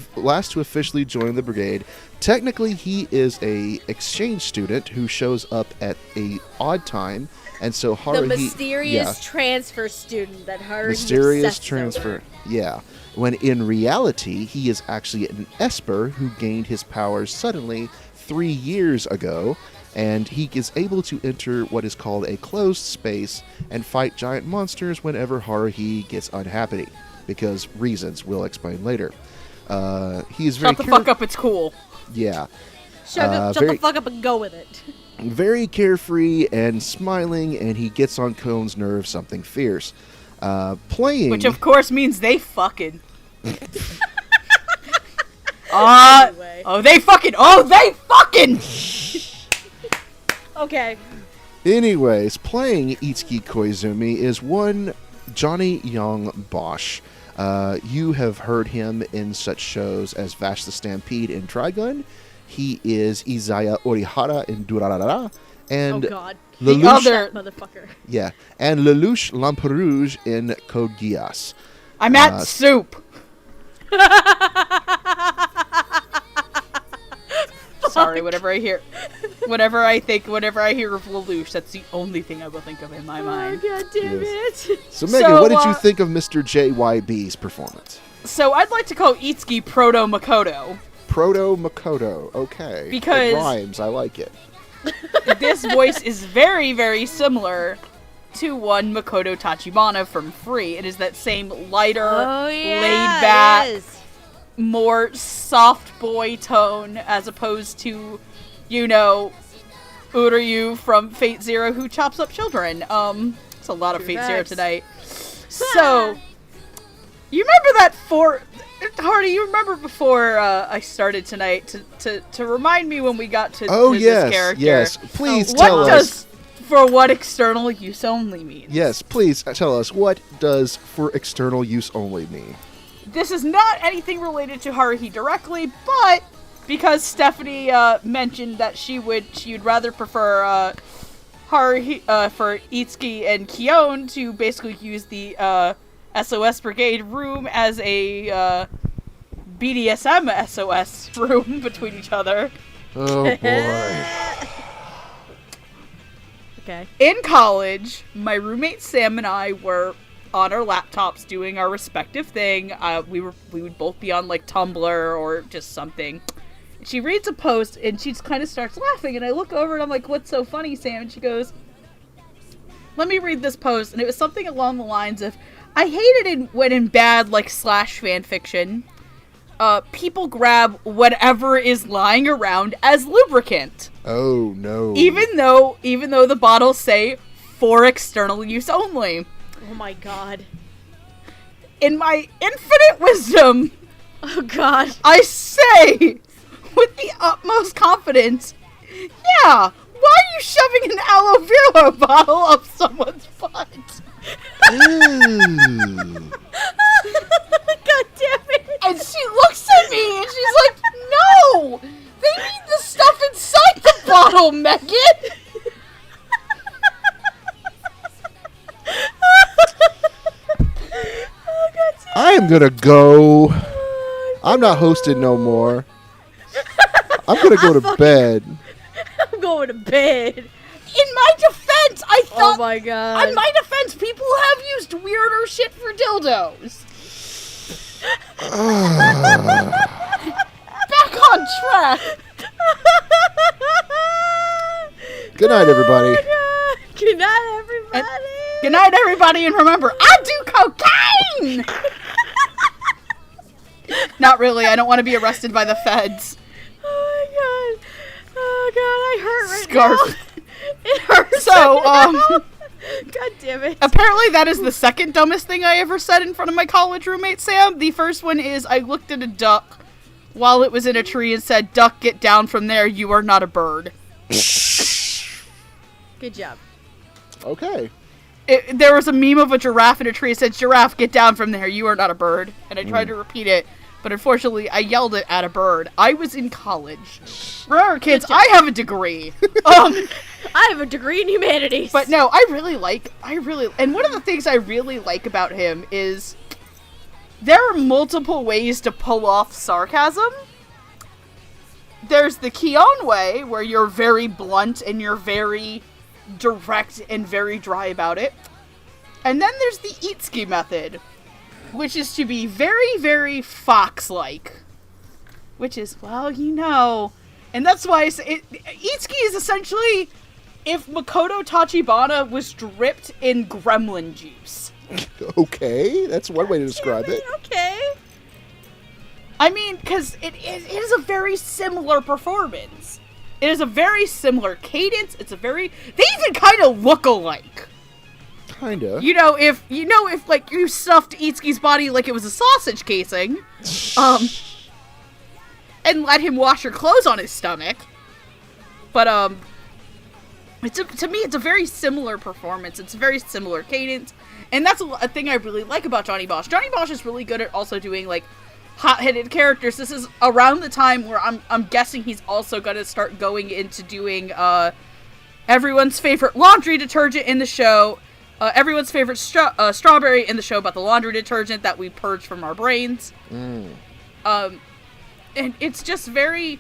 to officially join the brigade. Technically, he is a exchange student who shows up at a odd time, and so Haruhi. The mysterious transfer student that Haruhi Mysterious obsessed transfer. over. Yeah. When in reality, he is actually an esper who gained his powers suddenly 3 years ago. And he is able to enter what is called a closed space and fight giant monsters whenever Haruhi gets unhappy. Because reasons we'll explain later. He is very Shut the fuck up, it's cool. Yeah. Shut the fuck up and go with it. Very carefree and smiling, and he gets on Kyo's nerves something fierce. Playing... Which of course means they fucking... Anyway. Oh, they fucking... Okay. Anyways, playing Itsuki Koizumi is one Johnny Young Bosch. You have heard him in such shows as Vash the Stampede in Trigun. He is Izaya Orihara in Durarara. And oh god. The other motherfucker. Yeah, and Lelouch Lamperouge in Code Geass. I'm at soup. Sorry, whenever I hear of Lelouch, that's the only thing I will think of in my mind. Oh, god damn it. So Megan, what did you think of Mr. JYB's performance? So I'd like to call Itsuki Proto Makoto. Proto Makoto, okay. Because it rhymes, I like it. This voice is very, very similar to one Makoto Tachibana from Free. It is that same lighter, laid back, more soft boy tone as opposed to, Uryu from Fate Zero who chops up children. It's a lot of Fate Zero tonight. So, you remember that Hardy, you remember before I started tonight to remind me when we got to this character. Yes, please tell us. What does for what external use only means? Yes, please tell us, what does for external use only mean? This is not anything related to Haruhi directly, but because Stephanie mentioned that she'd rather prefer Haruhi for Itsuki and Kyon to basically use the SOS Brigade room as a BDSM SOS room between each other. Oh boy. Okay. In college, my roommate Sam and I were on our laptops doing our respective thing. We would both be on like Tumblr or just something. She reads a post and she just kind of starts laughing, and I look over and I'm like, "What's so funny, Sam?" And she goes, "Let me read this post." And it was something along the lines of, "I hate it when in bad like slash fan fiction, people grab whatever is lying around as lubricant." Oh no. Even though the bottles say for external use only. Oh my god. In my infinite wisdom, oh god, I say with the utmost confidence, yeah, why are you shoving an aloe vera bottle up someone's butt? Ooh. God damn it. And she looks at me and she's like, "No! They need the stuff inside the bottle, Megan!" I am gonna go. I'm not hosting no more. I'm gonna go to bed. I'm going to bed. In my defense, I thought... Oh my god. In my defense, people have used weirder shit for dildos. Back on track. Good night, everybody. Oh good night, everybody. Good night, everybody, and remember, I do cocaine! Not really, I don't want to be arrested by the feds. Oh my god. Oh god, I hurt right Scarf. now. It hurts. So, God damn it. Apparently that is the second dumbest thing I ever said in front of my college roommate, Sam. The first one is I looked at a duck while it was in a tree and said, "Duck, get down from there. You are not a bird." Good job. Okay. There was a meme of a giraffe in a tree. It said, "Giraffe, get down from there. You are not a bird." And I tried to repeat it, but unfortunately I yelled it at a bird. I was in college. Remember, kids, I have a degree. I have a degree in humanities. But no, and one of the things I really like about him is there are multiple ways to pull off sarcasm. There's the Kyon way, where you're very blunt and you're very direct and very dry about it. And then there's the Itsuki method, which is to be very, very fox-like. Which is, well, you know. And that's why Itsuki is essentially if Makoto Tachibana was dripped in gremlin juice. Okay, that's one way to describe it. Okay. I mean, because it is a very similar performance. It is a very similar cadence. They even kind of look alike. Kinda. If like you stuffed Itsuki's body like it was a sausage casing, and let him wash your clothes on his stomach. But to me, it's a very similar performance. It's a very similar cadence, and that's a thing I really like about Johnny Bosch. Johnny Bosch is really good at also doing like hot-headed characters. This is around the time where I'm guessing he's also going to start going into doing everyone's favorite laundry detergent in the show, everyone's favorite strawberry in the show about the laundry detergent that we purge from our brains. And it's just very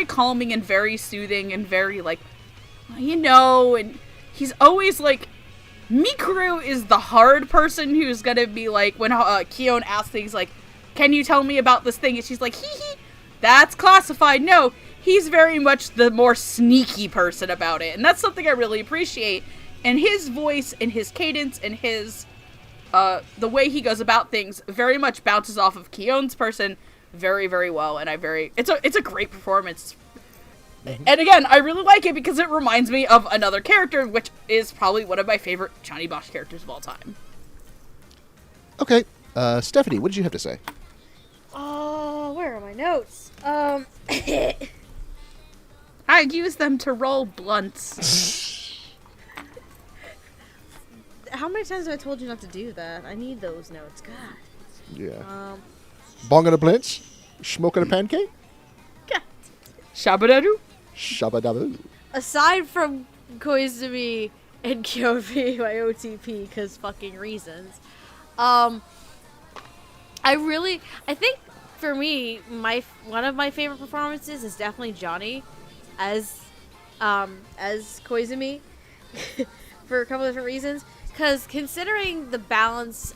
calming and very soothing and very like, and he's always like, Mikuru is the hard person who's gonna be like, when Kyon asks things like, "Can you tell me about this thing?" And she's like, hee, that's classified. No, he's very much the more sneaky person about it. And that's something I really appreciate. And his voice and his cadence and his, the way he goes about things very much bounces off of Kyon's person very, very well. And it's a great performance. And again, I really like it because it reminds me of another character, which is probably one of my favorite Johnny Bosch characters of all time. Okay. Stephanie, what did you have to say? Where are my notes? I use them to roll blunts. How many times have I told you not to do that? I need those notes. God. Yeah. Bong on a blinch? Smoke on a pancake? God. Shabadaru? Shabadabu. Aside from Koizumi and Kyon being my OTP, because fucking reasons, I think for me, one of my favorite performances is definitely Johnny as Koizumi for a couple of different reasons. Because considering the balance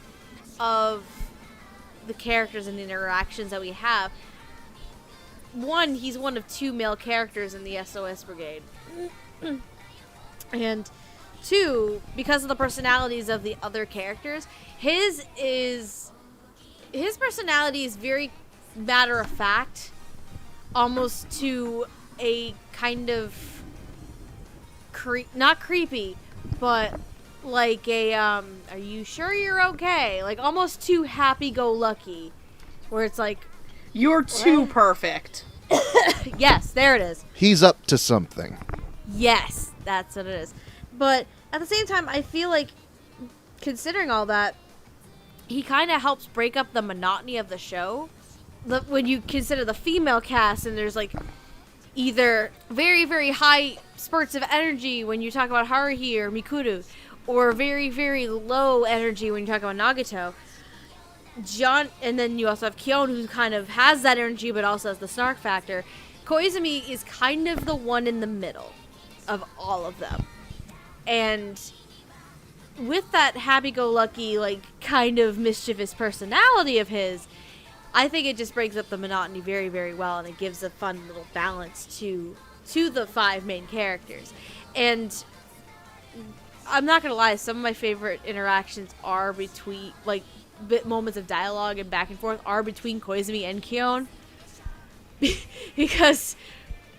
of the characters and the interactions that we have, one, he's one of two male characters in the SOS Brigade. And two, because of the personalities of the other characters, his personality is very matter-of-fact, almost to a kind of not creepy, but like a are you sure you're okay? Like almost too happy-go-lucky, where it's like, you're too perfect. Yes, there it is. He's up to something. Yes, that's what it is. But at the same time, I feel like, considering all that, he kind of helps break up the monotony of the show. When you consider the female cast, and there's like either very, very high spurts of energy when you talk about Haruhi or Mikuru, or very, very low energy when you talk about Nagato. And then you also have Kyon, who kind of has that energy but also has the snark factor. Koizumi is kind of the one in the middle of all of them. And with that happy-go-lucky, like, kind of mischievous personality of his, I think it just breaks up the monotony very, very well, and it gives a fun little balance to the five main characters. And I'm not gonna lie, some of my favorite interactions are between, like, moments of dialogue and back and forth are between Koizumi and Kyon. Because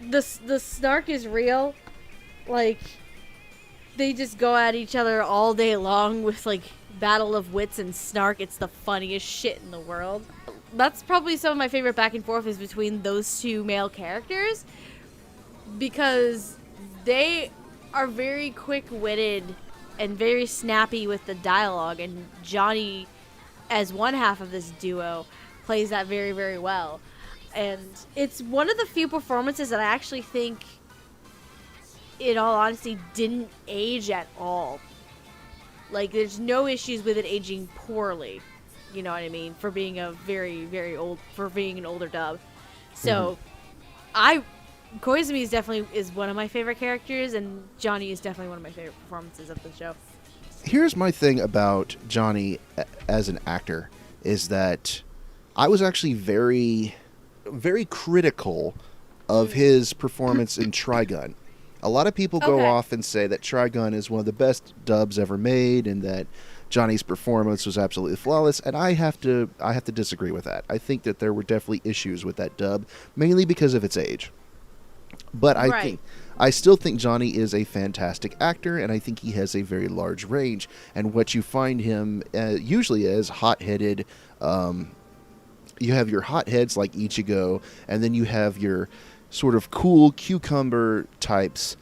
the snark is real. Like, they just go at each other all day long with like battle of wits and snark. It's the funniest shit in the world. That's probably some of my favorite back and forth is between those two male characters, because they are very quick-witted and very snappy with the dialogue, and Johnny, as one half of this duo, plays that very, very well. And it's one of the few performances that I actually think, in all honesty, didn't age at all. Like, there's no issues with it aging poorly, you know what I mean, for being a very, very old, for being an older dub. So, Koizumi is definitely one of my favorite characters, and Johnny is definitely one of my favorite performances of the show. Here's my thing about Johnny as an actor, is that I was actually very, very critical of his performance in Trigun. A lot of people go off and say that Trigun is one of the best dubs ever made, and that Johnny's performance was absolutely flawless, and I have to disagree with that. I think that there were definitely issues with that dub, mainly because of its age. But I still think Johnny is a fantastic actor, and I think he has a very large range. And what you find him usually as hot-headed, you have your hotheads like Ichigo, and then you have your sort of cool cucumber types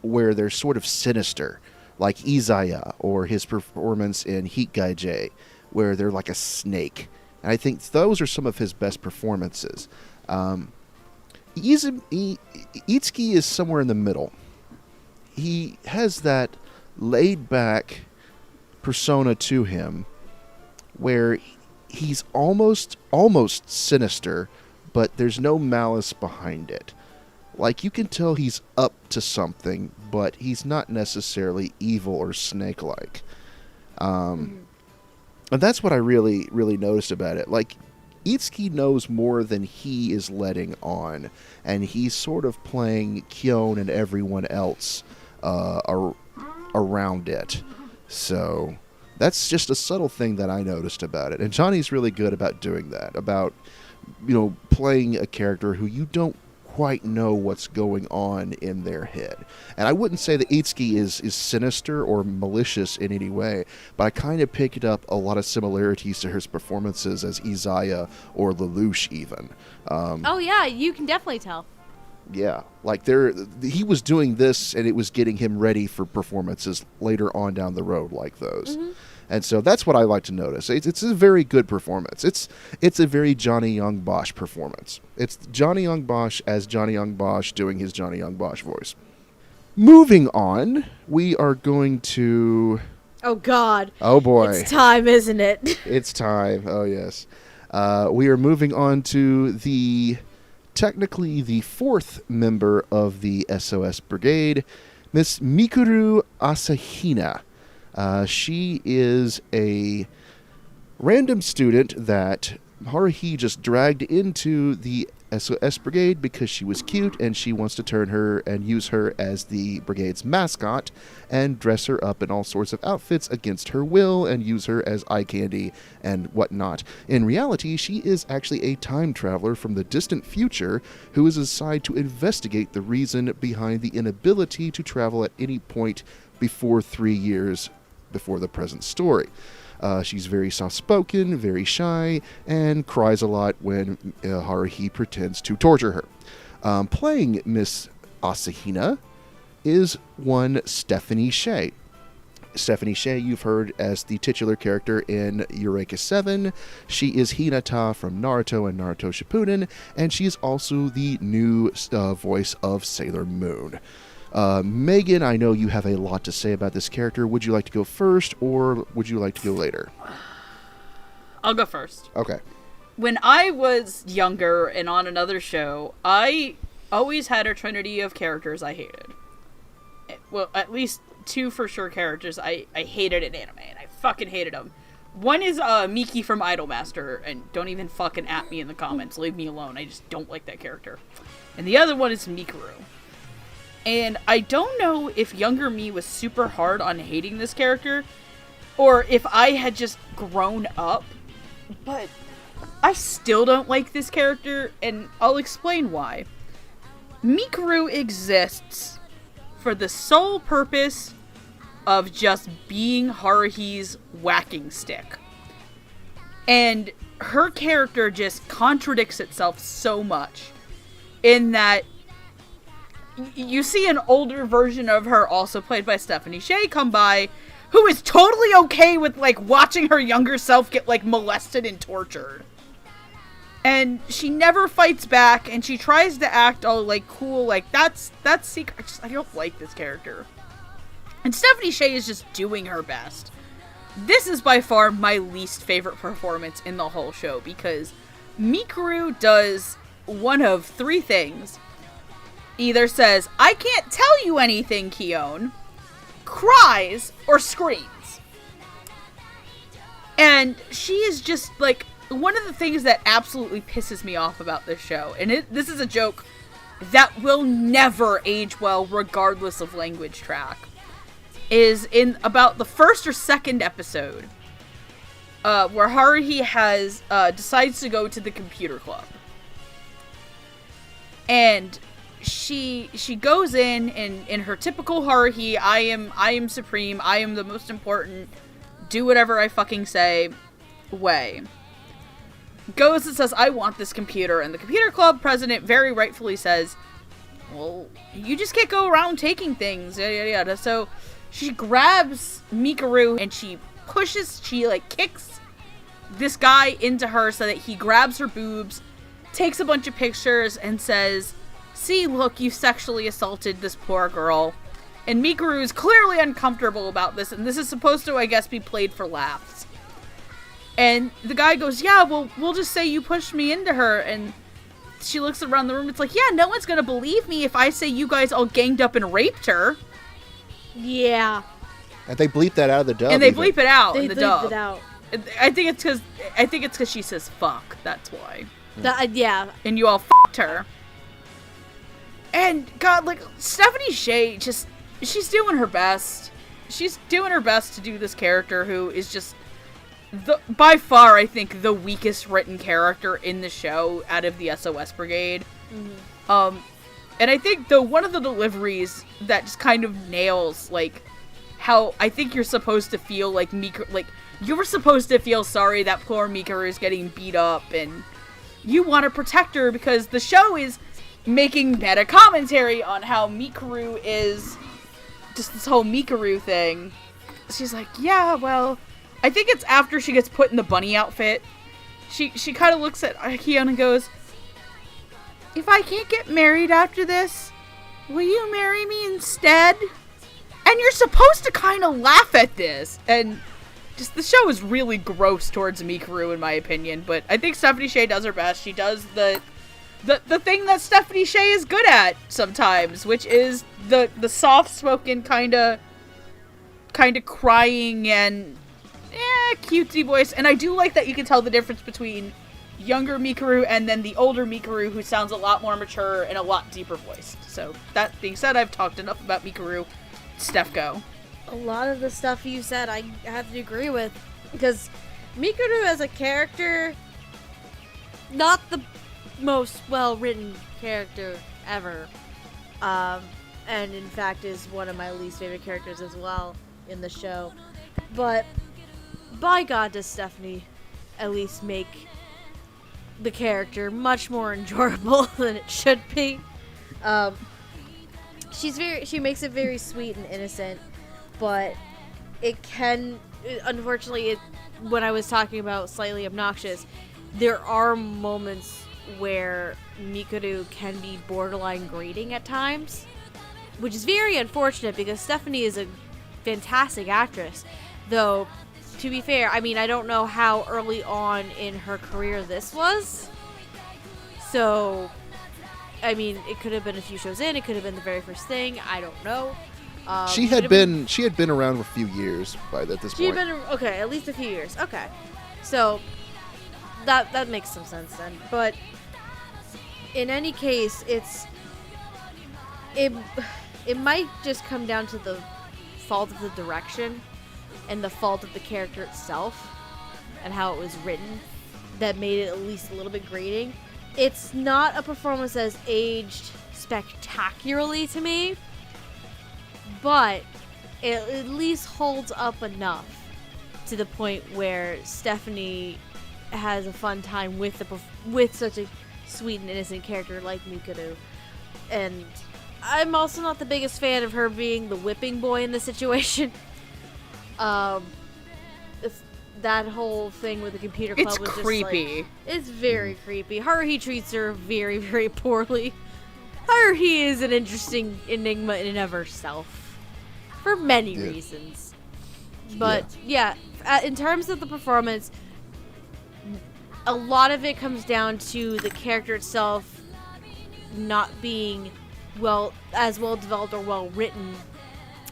where they're sort of sinister, like Izaya, or his performance in Heat Gaijai, where they're like a snake. And I think those are some of his best performances. Itsuki is somewhere in the middle. He has that laid-back persona to him where he's almost sinister, but there's no malice behind it. Like, you can tell he's up to something, but he's not necessarily evil or snake-like. And that's what I really, really noticed about it. Like, Itsuki knows more than he is letting on, and he's sort of playing Kyon and everyone else around it. So that's just a subtle thing that I noticed about it. And Johnny's really good about doing that, about, playing a character who you don't quite know what's going on in their head. And I wouldn't say that Itsuki is sinister or malicious in any way, but I kind of picked up a lot of similarities to his performances as Izaya or Lelouch even. Oh yeah, you can definitely tell. Yeah, like he was doing this and it was getting him ready for performances later on down the road like those. Mm-hmm. And so that's what I like to notice. It's a very good performance. It's a very Johnny Young Bosch performance. It's Johnny Young Bosch as Johnny Young Bosch doing his Johnny Young Bosch voice. Moving on, we are going to... Oh, God. Oh, boy. It's time, isn't it? It's time. Oh, yes. We are moving on to technically the fourth member of the SOS Brigade, Miss Mikuru Asahina. She is a random student that Haruhi just dragged into the SOS Brigade because she was cute and she wants to turn her and use her as the brigade's mascot and dress her up in all sorts of outfits against her will and use her as eye candy and whatnot. In reality, she is actually a time traveler from the distant future who is assigned to investigate the reason behind the inability to travel at any point before 3 years before the present story. She's very soft-spoken, very shy, and cries a lot when Haruhi pretends to torture her. Playing Miss Asahina is one Stephanie Sheh. Stephanie Sheh you've heard as the titular character in Eureka 7. She is Hinata from Naruto and Naruto Shippuden, and she is also the new voice of Sailor Moon. Megan, I know you have a lot to say about this character. Would you like to go first, or would you like to go later? I'll go first. Okay. When I was younger and on another show, I always had a trinity of characters I hated. Well, at least two for sure characters I hated in anime, and I fucking hated them. One is Miki from Idolmaster, and don't even fucking at me in the comments. Leave me alone. I just don't like that character. And the other one is Mikuru. And I don't know if younger me was super hard on hating this character, or if I had just grown up, but I still don't like this character, and I'll explain why. Mikuru exists for the sole purpose of just being Haruhi's whacking stick. And her character just contradicts itself so much in that you see an older version of her, also played by Stephanie Sheh, come by, who is totally okay with, like, watching her younger self get, like, molested and tortured. And she never fights back, and she tries to act all, like, cool, like, that's secret. I don't like this character. And Stephanie Sheh is just doing her best. This is by far my least favorite performance in the whole show, because Mikuru does one of three things. Either says, "I can't tell you anything, Kyon," cries, or screams. And she is just, like, one of the things that absolutely pisses me off about this show, and this is a joke that will never age well regardless of language track, is in about the first or second episode, where Haruhi decides to go to the computer club. And she goes in her typical Haruhi, I am supreme, I am the most important, do whatever I fucking say way. Goes and says, "I want this computer," and the computer club president very rightfully says, "Well, you just can't go around taking things, yada yada yada." So she grabs Mikuru and she kicks this guy into her so that he grabs her boobs, takes a bunch of pictures, and says, "See, look, you sexually assaulted this poor girl." And Mikuru is clearly uncomfortable about this, and this is supposed to, I guess, be played for laughs. And the guy goes, "Yeah, well, we'll just say you pushed me into her." And she looks around the room, it's like, "Yeah, no one's gonna believe me if I say you guys all ganged up and raped her." Yeah. And they bleep that out of the dub. And they bleep it out in the dub. They bleep it out. I think it's because she says fuck, that's why. Yeah. And you all fucked her. And God, like, Stephanie Sheh, she's doing her best. She's doing her best to do this character who is just by far, I think, the weakest written character in the show out of the SOS Brigade. Mm-hmm. And I think, though, one of the deliveries that just kind of nails, like, how I think you're supposed to feel like Mikuru, like, you were supposed to feel sorry that poor Mikuru is getting beat up, and you want to protect her because the show is making meta commentary on how Mikuru is just this whole Mikuru thing. She's like, "Yeah, well," I think it's after she gets put in the bunny outfit. She kind of looks at Kyon and goes, "If I can't get married after this, will you marry me instead?" And you're supposed to kind of laugh at this. And just the show is really gross towards Mikuru, in my opinion. But I think Stephanie Sheh does her best. She does the thing that Stephanie Sheh is good at sometimes, which is the soft-spoken kind of crying and cutesy voice. And I do like that you can tell the difference between younger Mikuru and then the older Mikuru, who sounds a lot more mature and a lot deeper voiced. So that being said, I've talked enough about Mikuru. Steph, go. A lot of the stuff you said I have to agree with, because Mikuru as a character, not the most well-written character ever, and in fact is one of my least favorite characters as well in the show. But by God, does Stephanie at least make the character much more enjoyable than it should be. She makes it very sweet and innocent, but it can, unfortunately, when I was talking about slightly obnoxious, there are moments where Mikuru can be borderline grating at times, which is very unfortunate because Stephanie is a fantastic actress. Though, to be fair, I mean, I don't know how early on in her career this was. So, I mean, it could have been a few shows in, it could have been the very first thing, I don't know. She had been around for a few years by this point. She had been, okay, at least a few years. Okay. So, that makes some sense then. But, in any case, it might just come down to the fault of the direction and the fault of the character itself and how it was written that made it at least a little bit grating. It's not a performance that has aged spectacularly to me, but it at least holds up enough to the point where Stephanie has a fun time with such a sweet and innocent character like Mikuru. And I'm also not the biggest fan of her being the whipping boy in the situation. That whole thing with the computer club It's was creepy. just like, it's very creepy. Haruhi treats her very, very poorly. Haruhi is an interesting enigma in and of herself, for many reasons. But yeah, in terms of the performance, a lot of it comes down to the character itself not being as well developed or well written,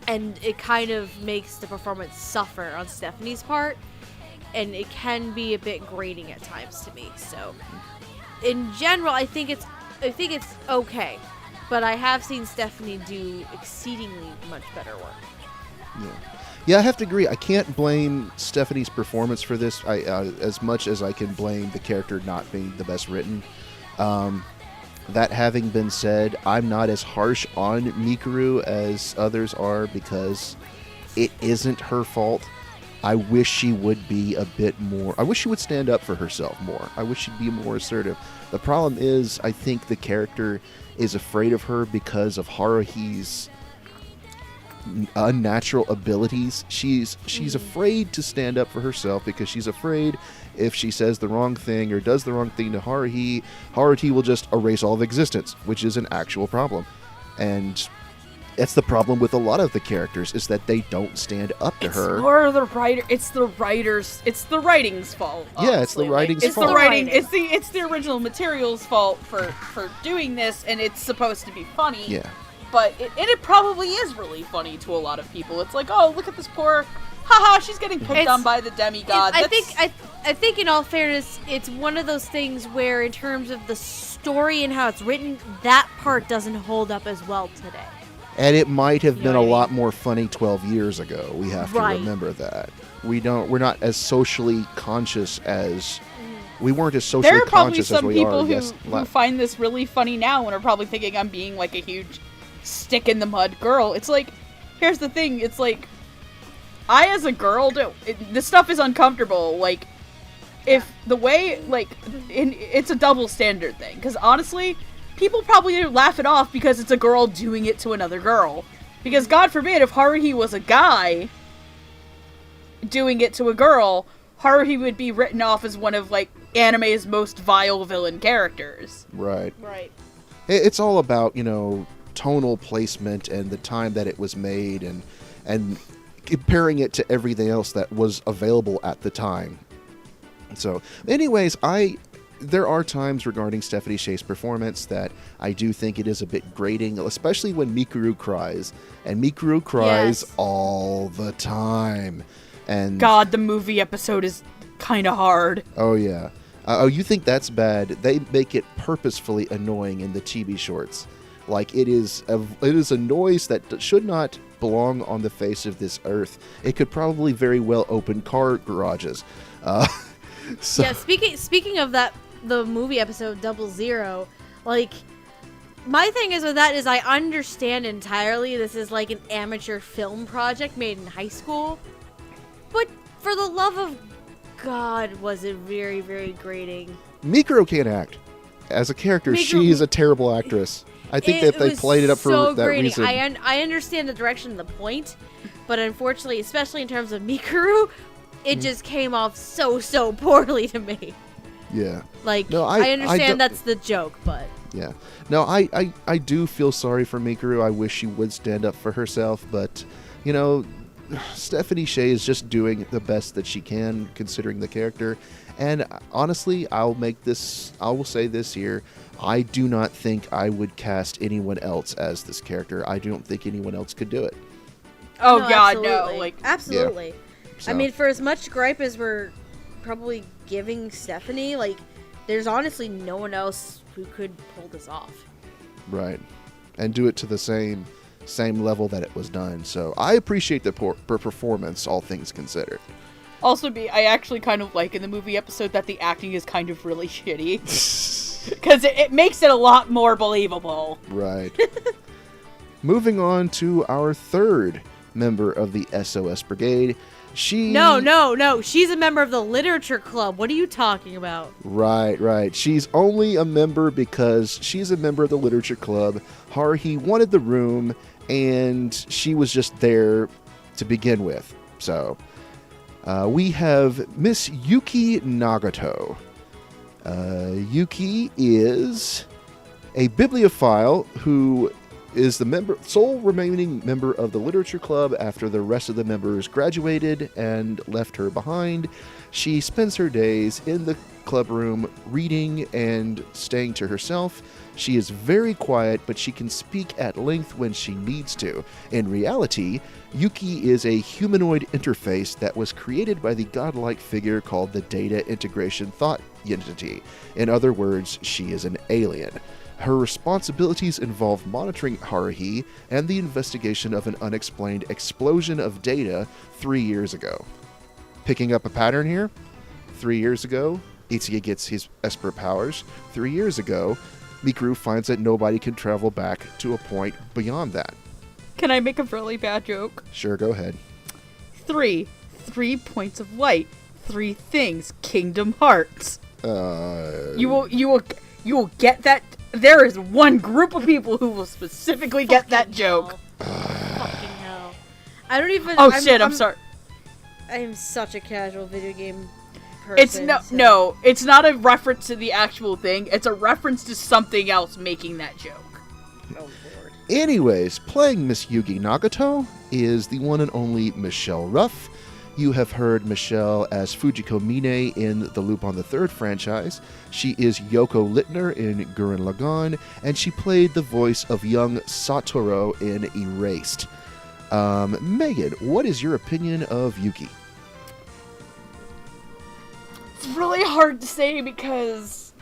and it kind of makes the performance suffer on Stephanie's part, and it can be a bit grating at times to me. So in general, I think it's okay, but I have seen Stephanie do exceedingly much better work. Yeah, I have to agree. I can't blame Stephanie's performance for this as much as I can blame the character not being the best written. That having been said, I'm not as harsh on Mikuru as others are because it isn't her fault. I wish she would be a bit more... I wish she would stand up for herself more. I wish she'd be more assertive. The problem is, I think the character is afraid of her because of Haruhi's unnatural abilities. She's afraid to stand up for herself because she's afraid if she says the wrong thing or does the wrong thing to Haruhi will just erase all of existence, which is an actual problem. And that's the problem with a lot of the characters, is that they don't stand up to her. It's more the writer. It's the writers. It's the writing's fault. Yeah, it's the writing's fault. It's the writing. It's the original material's fault for doing this, and it's supposed to be funny. Yeah. But it probably is really funny to a lot of people. It's like, oh, look at this poor, haha, she's getting picked on by the demigod. I think in all fairness, it's one of those things where in terms of the story and how it's written, that part doesn't hold up as well today. And it might have been a lot more funny 12 years ago. We have to remember that. We're not as socially conscious as... We weren't as socially conscious as we are. There are probably some people who find this really funny now and are probably thinking I'm being like a huge stick in the mud girl. It's like, here's the thing. It's like, I as a girl, this stuff is uncomfortable. Like, if the way, like, it's a double standard thing. Because honestly... people probably laugh it off because it's a girl doing it to another girl. Because God forbid, if Haruhi was a guy doing it to a girl, Haruhi would be written off as one of, like, anime's most vile villain characters. Right. Right. It's all about, tonal placement and the time that it was made and comparing it to everything else that was available at the time. So, anyways, there are times regarding Stephanie Shea's performance that I do think it is a bit grating, especially when Mikuru cries. And Mikuru cries all the time. And God, the movie episode is kind of hard. Oh, yeah. Oh, you think that's bad? They make it purposefully annoying in the chibi shorts. Like, it is a noise that should not belong on the face of this earth. It could probably very well open car garages. So. Yeah, speaking of that, the movie episode 00, like, my thing is with that is I understand entirely this is like an amateur film project made in high school, but for the love of God, was it very, very grating. Mikuru can't act. As a character, she is a terrible actress. I think that they played it up for that reason. I understand the direction and the point, but unfortunately, especially in terms of Mikuru, it just came off so poorly to me. Yeah. Like, no, I understand that's the joke, but... Yeah. No, I do feel sorry for Mikuru. I wish she would stand up for herself, but, Stephanie Shea is just doing the best that she can, considering the character. And honestly, I will say this here, I do not think I would cast anyone else as this character. I don't think anyone else could do it. Oh, no, God, absolutely. no. Like, absolutely. Yeah. So. I mean, for as much gripe as we're probably giving Stephanie, like, there's honestly no one else who could pull this off. Right. And do it to the same level that it was done. So I appreciate the performance, all things considered. Also, I actually kind of like in the movie episode that the acting is kind of really shitty. Because it makes it a lot more believable. Right. Moving on to our third member of the SOS Brigade. No. She's a member of the literature club. What are you talking about? Right. She's only a member because she's a member of the literature club. Haruhi wanted the room, and she was just there to begin with. So, we have Miss Yuki Nagato. Yuki is a bibliophile who is the sole remaining member of the literature club after the rest of the members graduated and left her behind. She spends her days in the club room reading and staying to herself. She is very quiet, but she can speak at length when she needs to. In reality, Yuki is a humanoid interface that was created by the godlike figure called the Data Integration Thought Entity. In other words, she is an alien. Her responsibilities involve monitoring Haruhi and the investigation of an unexplained explosion of data 3 years ago. Picking up a pattern here? 3 years ago, Itsuki gets his esper powers. 3 years ago, Mikuru finds that nobody can travel back to a point beyond that. Can I make a really bad joke? Sure, go ahead. 3 points of light. 3 things. Kingdom Hearts. You will get that. There is one group of people who will specifically get that joke. Fucking hell. I don't even... Oh, I'm sorry. I am such a casual video game person. It's not a reference to the actual thing. It's a reference to something else making that joke. Oh, Lord. Anyways, playing Miss Yuki Nagato is the one and only Michelle Ruff. You have heard Michelle as Fujiko Mine in the Loop on the Third franchise. She is Yoko Littner in Gurren Lagann, and she played the voice of young Satoru in Erased. Megan, what is your opinion of Yuki? It's really hard to say because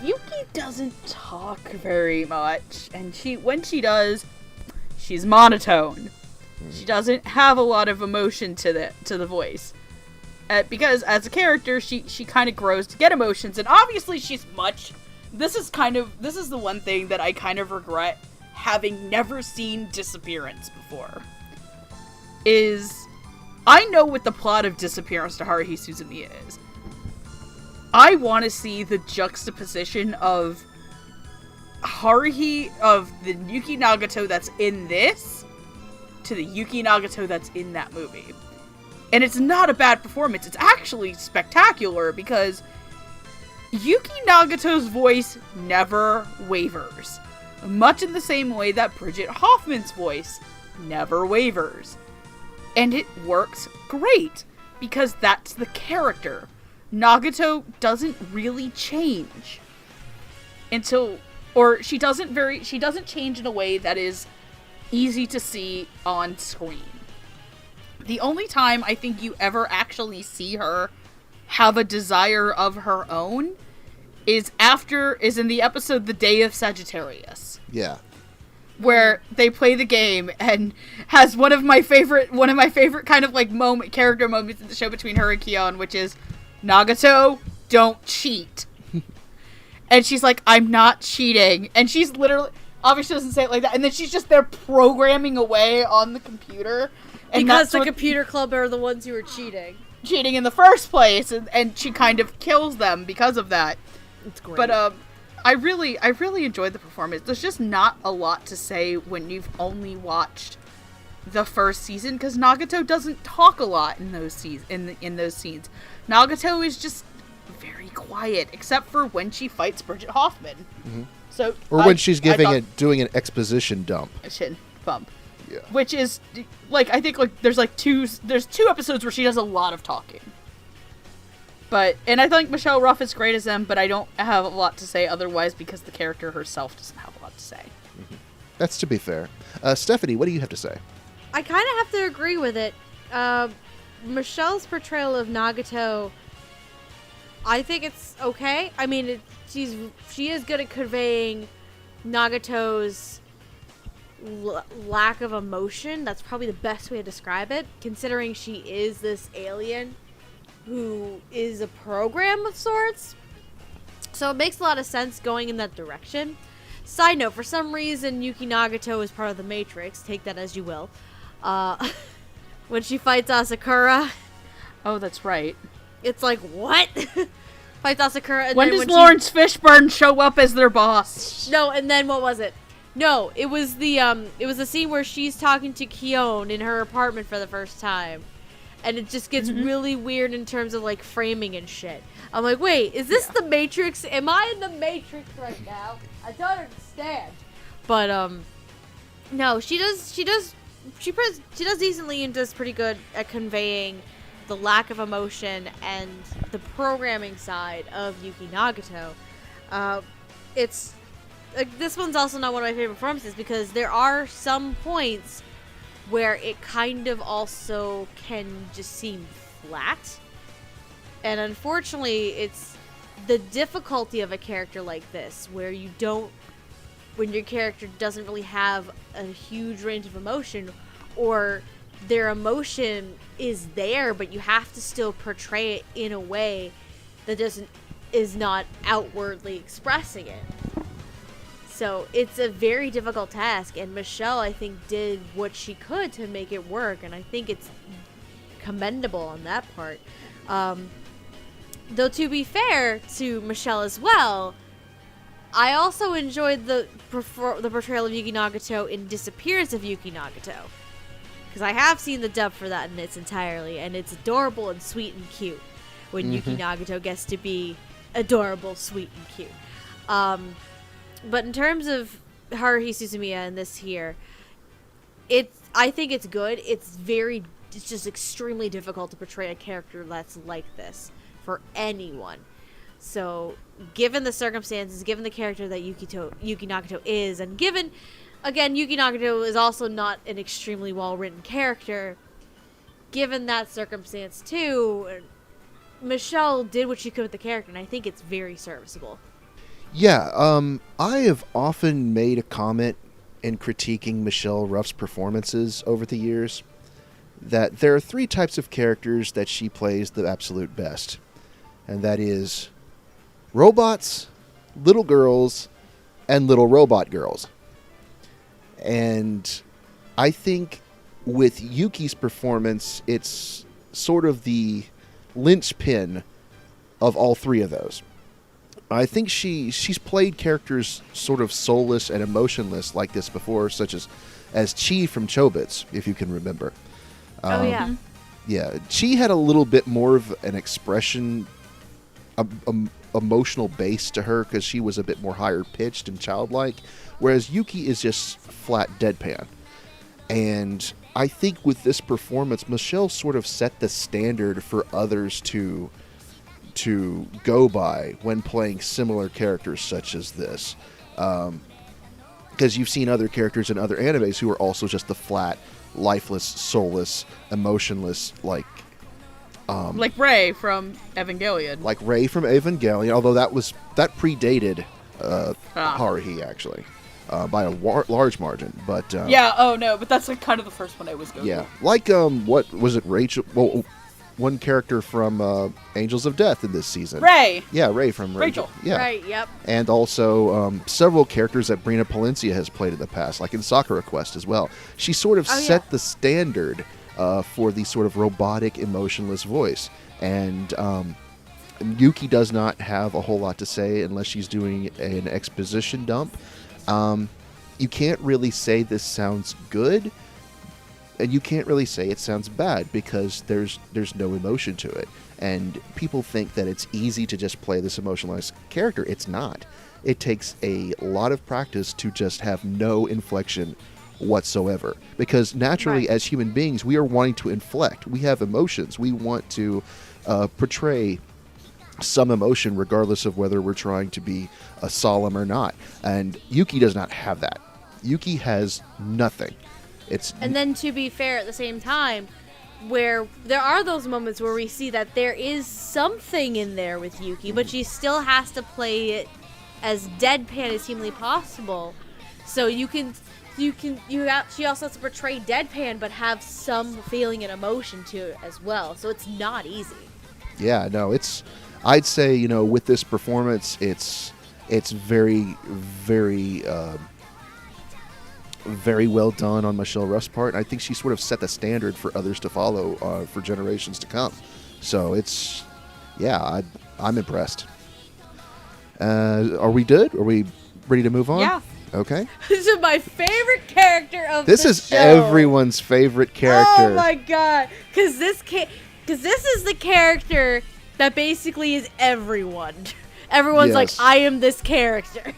Yuki doesn't talk very much, and when she does, she's monotone. She doesn't have a lot of emotion to the voice. Because as a character, she kind of grows to get emotions, and obviously she's much... This is the one thing that I kind of regret having never seen Disappearance before. I know what the plot of Disappearance to Haruhi Suzumiya is. I want to see the juxtaposition of Haruhi, of the Yuki Nagato that's in this, to the Yuki Nagato that's in that movie. And it's not a bad performance. It's actually spectacular because Yuki Nagato's voice never wavers. Much in the same way that Bridget Hoffman's voice never wavers. And it works great because that's the character. Nagato doesn't really change she doesn't change in a way that is easy to see on screen. The only time I think you ever actually see her have a desire of her own is in the episode The Day of Sagittarius. Yeah. Where they play the game and has one of my favorite kind of like character moments in the show between her and Kyon, which is, Nagato, don't cheat. And she's like, I'm not cheating. And she's literally, obviously doesn't say it like that, and then she's just there programming away on the computer. And because the computer club are the ones who are cheating in the first place, and she kind of kills them because of that. It's great. But I really enjoyed the performance. There's just not a lot to say when you've only watched the first season, because Nagato doesn't talk a lot in those scenes. Nagato is just very quiet, except for when she fights Bridget Hoffman. Mm-hmm. So, when she's doing an exposition dump. Bump. Yeah. Which is, I think, there's two episodes where she does a lot of talking. And I think Michelle Ruff is great as them, but I don't have a lot to say otherwise because the character herself doesn't have a lot to say. Mm-hmm. That's to be fair. Stephanie, what do you have to say? I kind of have to agree with it. Michelle's portrayal of Nagato, I think it's okay. I mean, she is good at conveying Nagato's lack of emotion. That's probably the best way to describe it, considering she is this alien who is a program of sorts. So it makes a lot of sense going in that direction. Side note, for some reason, Yuki Nagato is part of the Matrix. Take that as you will. When she fights Asakura. Oh, that's right. It's like, what? Fights Asakura. And when then does Lawrence Fishburne show up as their boss? No, and then what was it? No, it was the scene where she's talking to Kyon in her apartment for the first time. And it just gets really weird in terms of, like, framing and shit. I'm like, wait, is this the Matrix? Am I in the Matrix right now? I don't understand. But, no, she does decently and does pretty good at conveying the lack of emotion and the programming side of Yuki Nagato. It's, like, this one's also not one of my favorite performances because there are some points where it kind of also can just seem flat. And unfortunately, it's the difficulty of a character like this, where when your character doesn't really have a huge range of emotion, or their emotion is there, but you have to still portray it in a way that is not outwardly expressing it. So it's a very difficult task, and Michelle, I think, did what she could to make it work, and I think it's commendable on that part. Though, to be fair to Michelle as well, I also enjoyed the portrayal of Yuki Nagato in Disappearance of Yuki Nagato. Because I have seen the dub for that in its entirety, and it's adorable and sweet and cute when Yuki Nagato gets to be adorable, sweet, and cute. But in terms of Haruhi Suzumiya in this here, I think it's good. It's just extremely difficult to portray a character that's like this for anyone. So, given the circumstances, given the character that Yuki Nagato is, and given, again, Yuki Nagato is also not an extremely well-written character, given that circumstance too, Michelle did what she could with the character, and I think it's very serviceable. Yeah, I have often made a comment in critiquing Michelle Ruff's performances over the years that there are 3 types of characters that she plays the absolute best. And that is robots, little girls, and little robot girls. And I think with Yuki's performance, it's sort of the linchpin of all 3 of those. I think she's played characters sort of soulless and emotionless like this before, such as Chi from Chobits, if you can remember. Yeah. Yeah, Chi had a little bit more of an expression, emotional base to her because she was a bit more higher pitched and childlike, whereas Yuki is just flat deadpan. And I think with this performance, Michelle sort of set the standard for others to go by when playing similar characters such as this. Because you've seen other characters in other animes who are also just the flat, lifeless, soulless, emotionless, like Rei from Evangelion. Like Rei from Evangelion, although that predated Haruhi, actually. By a large margin, but but that's like kind of the first one I was going. Yeah, like what was it? Rachel? Well, one character from Angels of Death in this season. Rei. Yeah, Rei from Rachel. Yeah. Right. Yep. And also several characters that Brina Palencia has played in the past, like in Sakura Quest as well. She sort of set the standard for the sort of robotic, emotionless voice, and Yuki does not have a whole lot to say unless she's doing an exposition dump. You can't really say this sounds good, and you can't really say it sounds bad because there's no emotion to it. And people think that it's easy to just play this emotionless character. It's not. It takes a lot of practice to just have no inflection whatsoever. Because naturally, as human beings, we are wanting to inflect. We have emotions. We want to portray some emotion regardless of whether we're trying to be solemn or not. And Yuki does not have that. Yuki has nothing. And then, to be fair, at the same time, where there are those moments where we see that there is something in there with Yuki, but she still has to play it as deadpan as humanly possible. So she also has to portray deadpan, but have some feeling and emotion to it as well. So it's not easy. Yeah, no, I'd say, with this performance, it's It's very, very, very well done on Michelle Ruff's part. I think she sort of set the standard for others to follow for generations to come. So it's, yeah, I'm impressed. Are we good? Are we ready to move on? Yeah. Okay. This is my favorite character of This the is show. everyone's favorite character. Oh my god. Because this is the character that basically is everyone. Everyone's like, Yes. I am this character.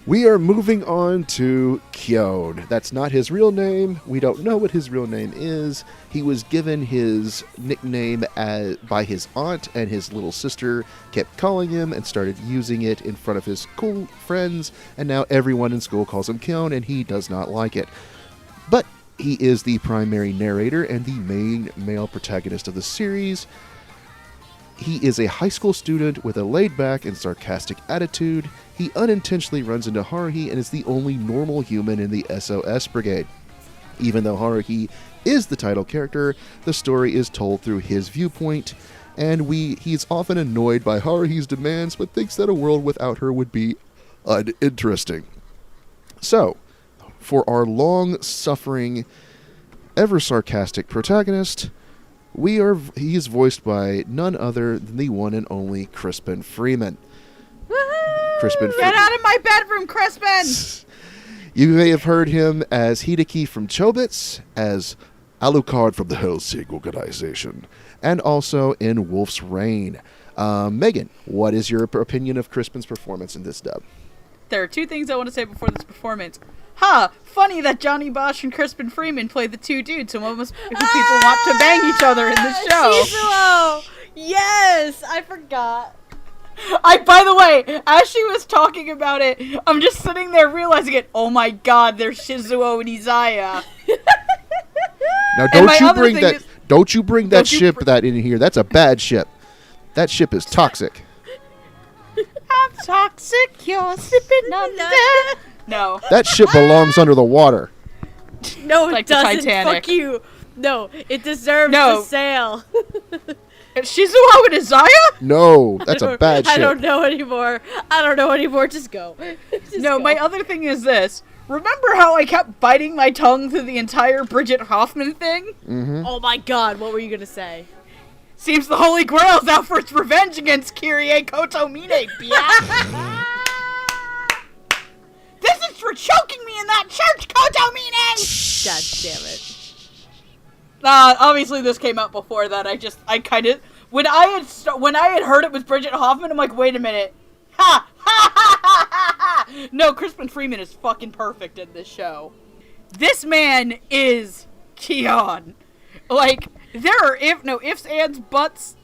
We are moving on to Kyon. That's not his real name. We don't know what his real name is. He was given his nickname by his aunt, and his little sister kept calling him and started using it in front of his cool friends, and now everyone in school calls him Kyon, and he does not like it. But he is the primary narrator and the main male protagonist of the series. He is a high school student with a laid-back and sarcastic attitude. He unintentionally runs into Haruhi and is the only normal human in the SOS Brigade. Even though Haruhi is the title character, the story is told through his viewpoint, and he's often annoyed by Haruhi's demands, but thinks that a world without her would be uninteresting. So, for our long-suffering, ever-sarcastic protagonist, he is voiced by none other than the one and only Crispin Freeman. Crispin Get out of my bedroom, Crispin! You may have heard him as Hideki from Chobits, as Alucard from the Hellsing Organization, and also in Wolf's Rain. Megan, what is your opinion of Crispin's performance in this dub? There are two things I want to say before this performance. Funny that Johnny Bosch and Crispin Freeman played the two dudes who people want to bang each other in the show. Shizuo! Yes! I forgot. By the way, as she was talking about it, I'm just sitting there realizing it. Oh my god, there's Shizuo and Izaya. Now don't you bring that ship in here. That's a bad ship. That ship is toxic. I'm toxic, you're sipping under. No. That ship belongs under the water. No, it Like the doesn't. Titanic. Fuck you. No, it deserves No. to sail. Shizuo and Izaya? No, that's a bad ship. I don't know anymore. Just go. Just No, go. my other thing is this. Remember how I kept biting my tongue through the entire Bridget Hoffman thing? Mm-hmm. Oh my god, what were you gonna say? Seems the Holy Grail's out for its revenge against Kyrie Kotomine, biatch. This is for choking me in that church, Kotomine! God damn it. Obviously this came out before that. I kind of, when I had heard it was Bridget Hoffman, I'm like, wait a minute. Ha! Ha! Ha! Ha! Ha! Ha! No, Crispin Freeman is fucking perfect in this show. This man is Kyon. Like, there are ifs, ands, buts,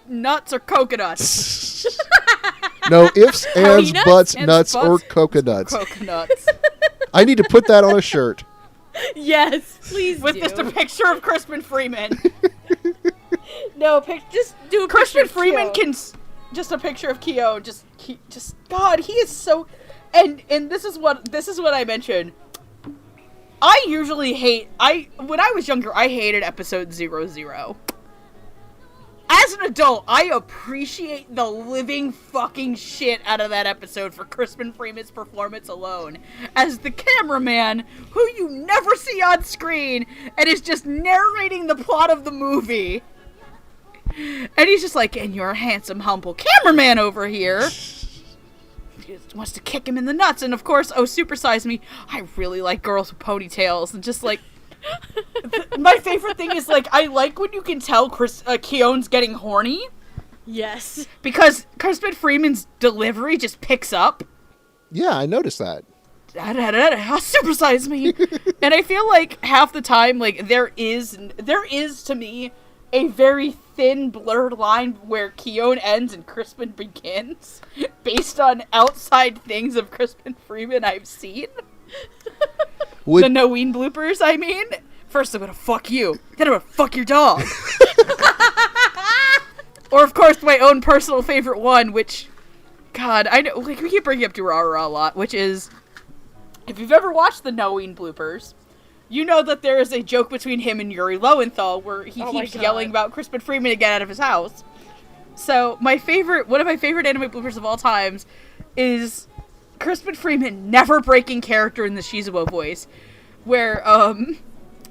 nuts, or coconuts. No ifs, ands, nuts? butts, Ands, nuts, butts, or coconuts. Coconuts. I need to put that on a shirt. Yes, please With do. just a picture of Crispin Freeman. No, just do a Crispin picture of Freeman Kyo. just a picture of Kyo, just God, he is so, and this is what I mentioned. I usually when I was younger, I hated episode 00. As an adult, I appreciate the living fucking shit out of that episode for Crispin Freeman's performance alone. As the cameraman, who you never see on screen, and is just narrating the plot of the movie. And he's just like, and your handsome, humble cameraman over here just wants to kick him in the nuts. And of course, oh, supersize me. I really like girls with ponytails. And just like, my favorite thing is like, I like when you can tell Kyon's getting horny. Yes. Because Crispin Freeman's delivery just picks up. Yeah, I noticed that. Supersize me. And I feel like half the time, like, there is to me a very thin, blurred line where Kyon ends and Crispin begins, based on outside things of Crispin Freeman I've seen. The Noeen bloopers, I mean. First I'm gonna fuck you, then I'm gonna fuck your dog. Or, of course, my own personal favorite one, which, God, I know, like, we keep bringing up Durarara a lot, which is, if you've ever watched the Noeen bloopers, you know that there is a joke between him and Yuri Lowenthal where he keeps yelling about Crispin Freeman to get out of his house. So one of my favorite anime bloopers of all times is Crispin Freeman never breaking character in the Shizuo voice, where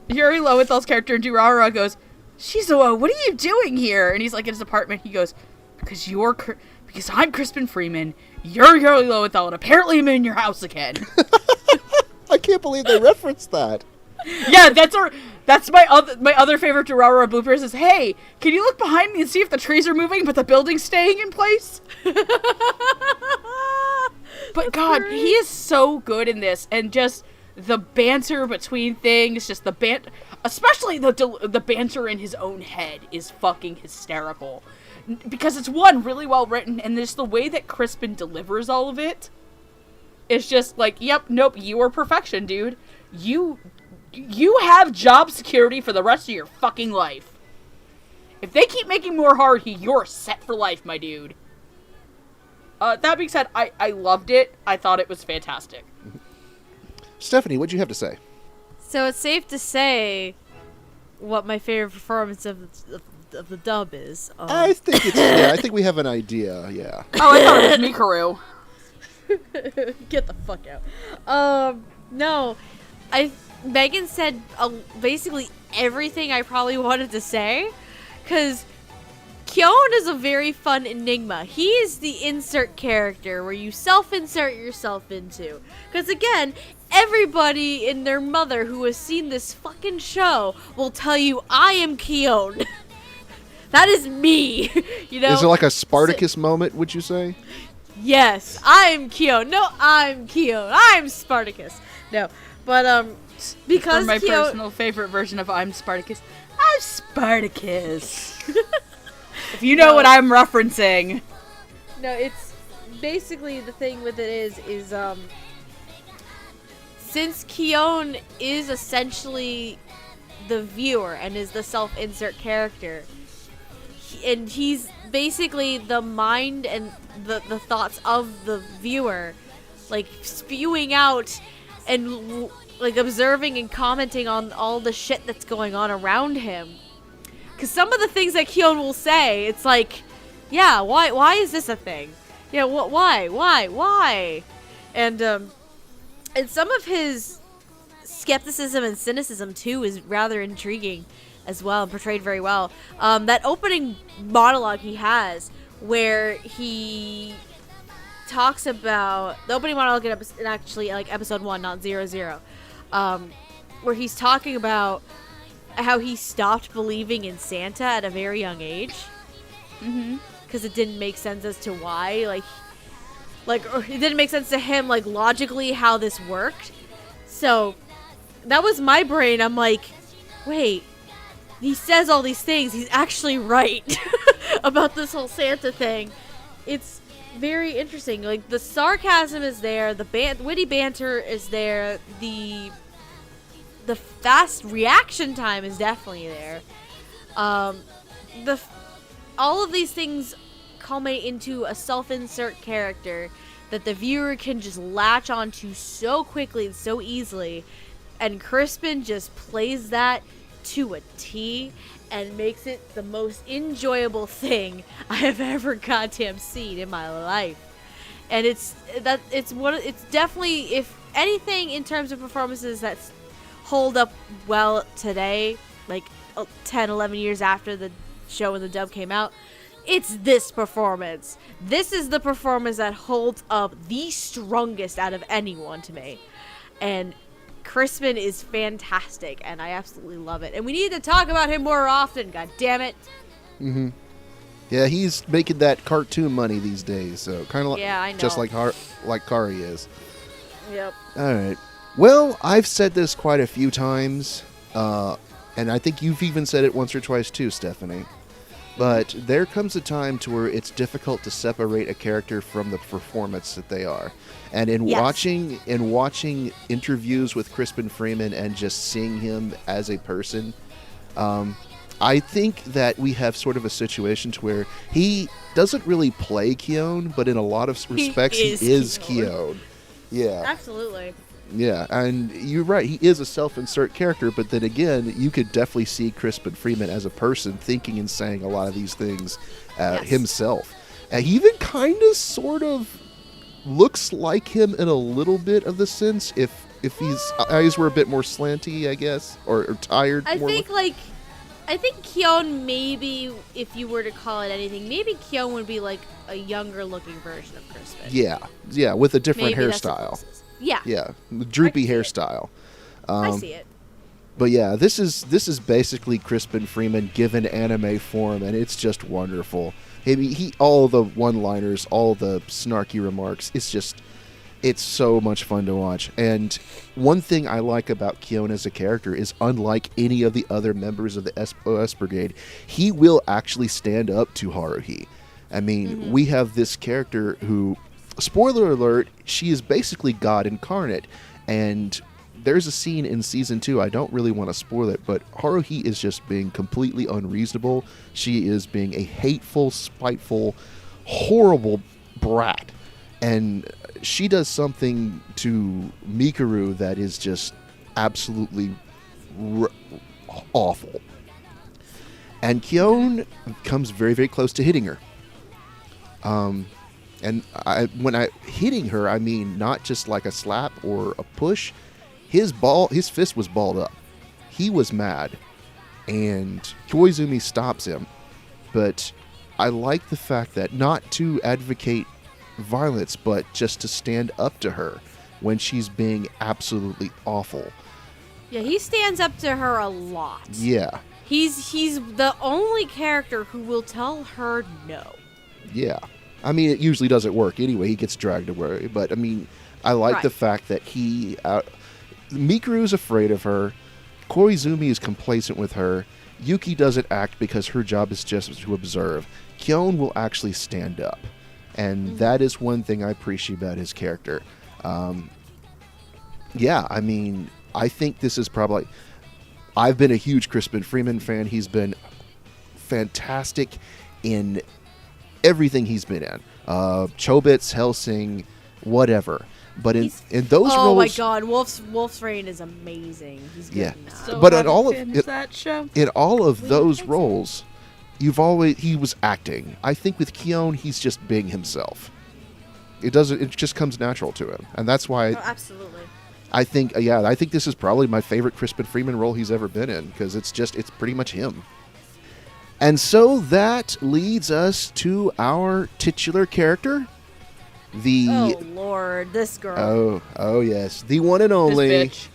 Yuri Lowithel's character Durara goes, "Shizuo, what are you doing here?" And he's like in his apartment. He goes, because I'm Crispin Freeman, you're Yuri Lowithel, and apparently I'm in your house again." I can't believe they referenced that. Yeah, that's my other favorite Durara bloopers is, "Hey, can you look behind me and see if the trees are moving but the building's staying in place?" But God, he is so good in this, and just the banter between things, just especially the banter in his own head is fucking hysterical. Because it's really well written, and just the way that Crispin delivers all of it is just like, yep, nope, you are perfection, dude. You have job security for the rest of your fucking life. If they keep making more Haruhi, you're set for life, my dude. That being said, I loved it. I thought it was fantastic. Stephanie, what'd you have to say? So it's safe to say what my favorite performance of the dub is. I think we have an idea, yeah. Oh, I thought it was Mikuru. Get the fuck out. No. Megan said basically everything I probably wanted to say, because Kyon is a very fun enigma. He is the insert character where you self-insert yourself into. Because again, everybody and their mother who has seen this fucking show will tell you, I am Kyon. That is me. You know? Is it like a Spartacus moment, would you say? Yes, I'm Kyon. No, I'm Kyon. I'm Spartacus. No, but because For my Kyon... personal favorite version of I'm Spartacus, I'm Spartacus. If you know what I'm referencing. No, it's basically the thing with it is since Kyon is essentially the viewer and is the self-insert character, and he's basically the mind and the thoughts of the viewer, like spewing out and like observing and commenting on all the shit that's going on around him. Because some of the things that Kyon will say, it's like, yeah, why is this a thing? Yeah, why? And some of his skepticism and cynicism too is rather intriguing as well, and portrayed very well. That opening monologue he has, where he talks about the opening monologue in actually like episode 1, not 00, where he's talking about how he stopped believing in Santa at a very young age, because it didn't make sense as to why, or it didn't make sense to him, like logically how this worked. So that was my brain. I'm like, wait, he says all these things. He's actually right about this whole Santa thing. It's very interesting. Like the sarcasm is there, the witty banter is there, the fast reaction time is definitely there. All of these things culminate into a self-insert character that the viewer can just latch onto so quickly and so easily, and Crispin just plays that to a T and makes it the most enjoyable thing I have ever goddamn seen in my life. And it's definitely, if anything, in terms of performances that's hold up well today, like 10, 11 years after the show and the dub came out, it's this performance. This is the performance that holds up the strongest out of anyone to me. And Crispin is fantastic, and I absolutely love it. And we need to talk about him more often, god damn it. Mm-hmm. Yeah, he's making that cartoon money these days, so kind of I know. Just like Kari is. Yep. All right. Well, I've said this quite a few times, and I think you've even said it once or twice too, Stephanie. But there comes a time to where it's difficult to separate a character from the performance that they are. And in watching interviews with Crispin Freeman and just seeing him as a person, I think that we have sort of a situation to where he doesn't really play Kyon, but in a lot of respects he is Kyon. Yeah. Absolutely. Yeah, and you're right. He is a self-insert character, but then again, you could definitely see Crispin Freeman as a person thinking and saying a lot of these things himself. And he even kind of, sort of, looks like him in a little bit of the sense if his eyes were a bit more slanty, I guess, or tired. I think Kyon, maybe, if you were to call it anything, maybe Kyon would be like a younger looking version of Crispin. Yeah, with a different Maybe hairstyle. Yeah, Droopy hairstyle. I see it. But yeah, this is basically Crispin Freeman given anime form, and it's just wonderful. He all the one-liners, all the snarky remarks. It's so much fun to watch. And one thing I like about Kyon as a character is, unlike any of the other members of the SOS Brigade, he will actually stand up to Haruhi. I mean, we have this character who, spoiler alert, she is basically God incarnate. And there's a scene in season 2, I don't really want to spoil it, but Haruhi is just being completely unreasonable. She is being a hateful, spiteful, horrible brat. And she does something to Mikuru that is just absolutely awful. And Kyon comes very, very close to hitting her. And when I hitting her, I mean not just like a slap or a push. His fist was balled up. He was mad, and Koizumi stops him. But I like the fact that, not to advocate violence, but just to stand up to her when she's being absolutely awful. Yeah, he stands up to her a lot. Yeah. He's the only character who will tell her no. Yeah. I mean, it usually doesn't work anyway. He gets dragged away. But, I mean, I like the fact that Mikuru's afraid of her. Koizumi is complacent with her. Yuki doesn't act because her job is just to observe. Kyon will actually stand up. And that is one thing I appreciate about his character. Yeah, I mean, I think this is probably... I've been a huge Crispin Freeman fan. He's been fantastic in everything he's been in. Chobits, Hellsing, whatever. But in those roles... Oh my god, Wolf's Rain is amazing. He's good now. So but in all of that show. In all of those roles, he was acting. I think with Kyon, he's just being himself. It just comes natural to him. And that's why absolutely. I think this is probably my favorite Crispin Freeman role he's ever been in, because it's pretty much him. And so that leads us to our titular character, oh Lord, this girl. Oh yes, the one and only, This bitch.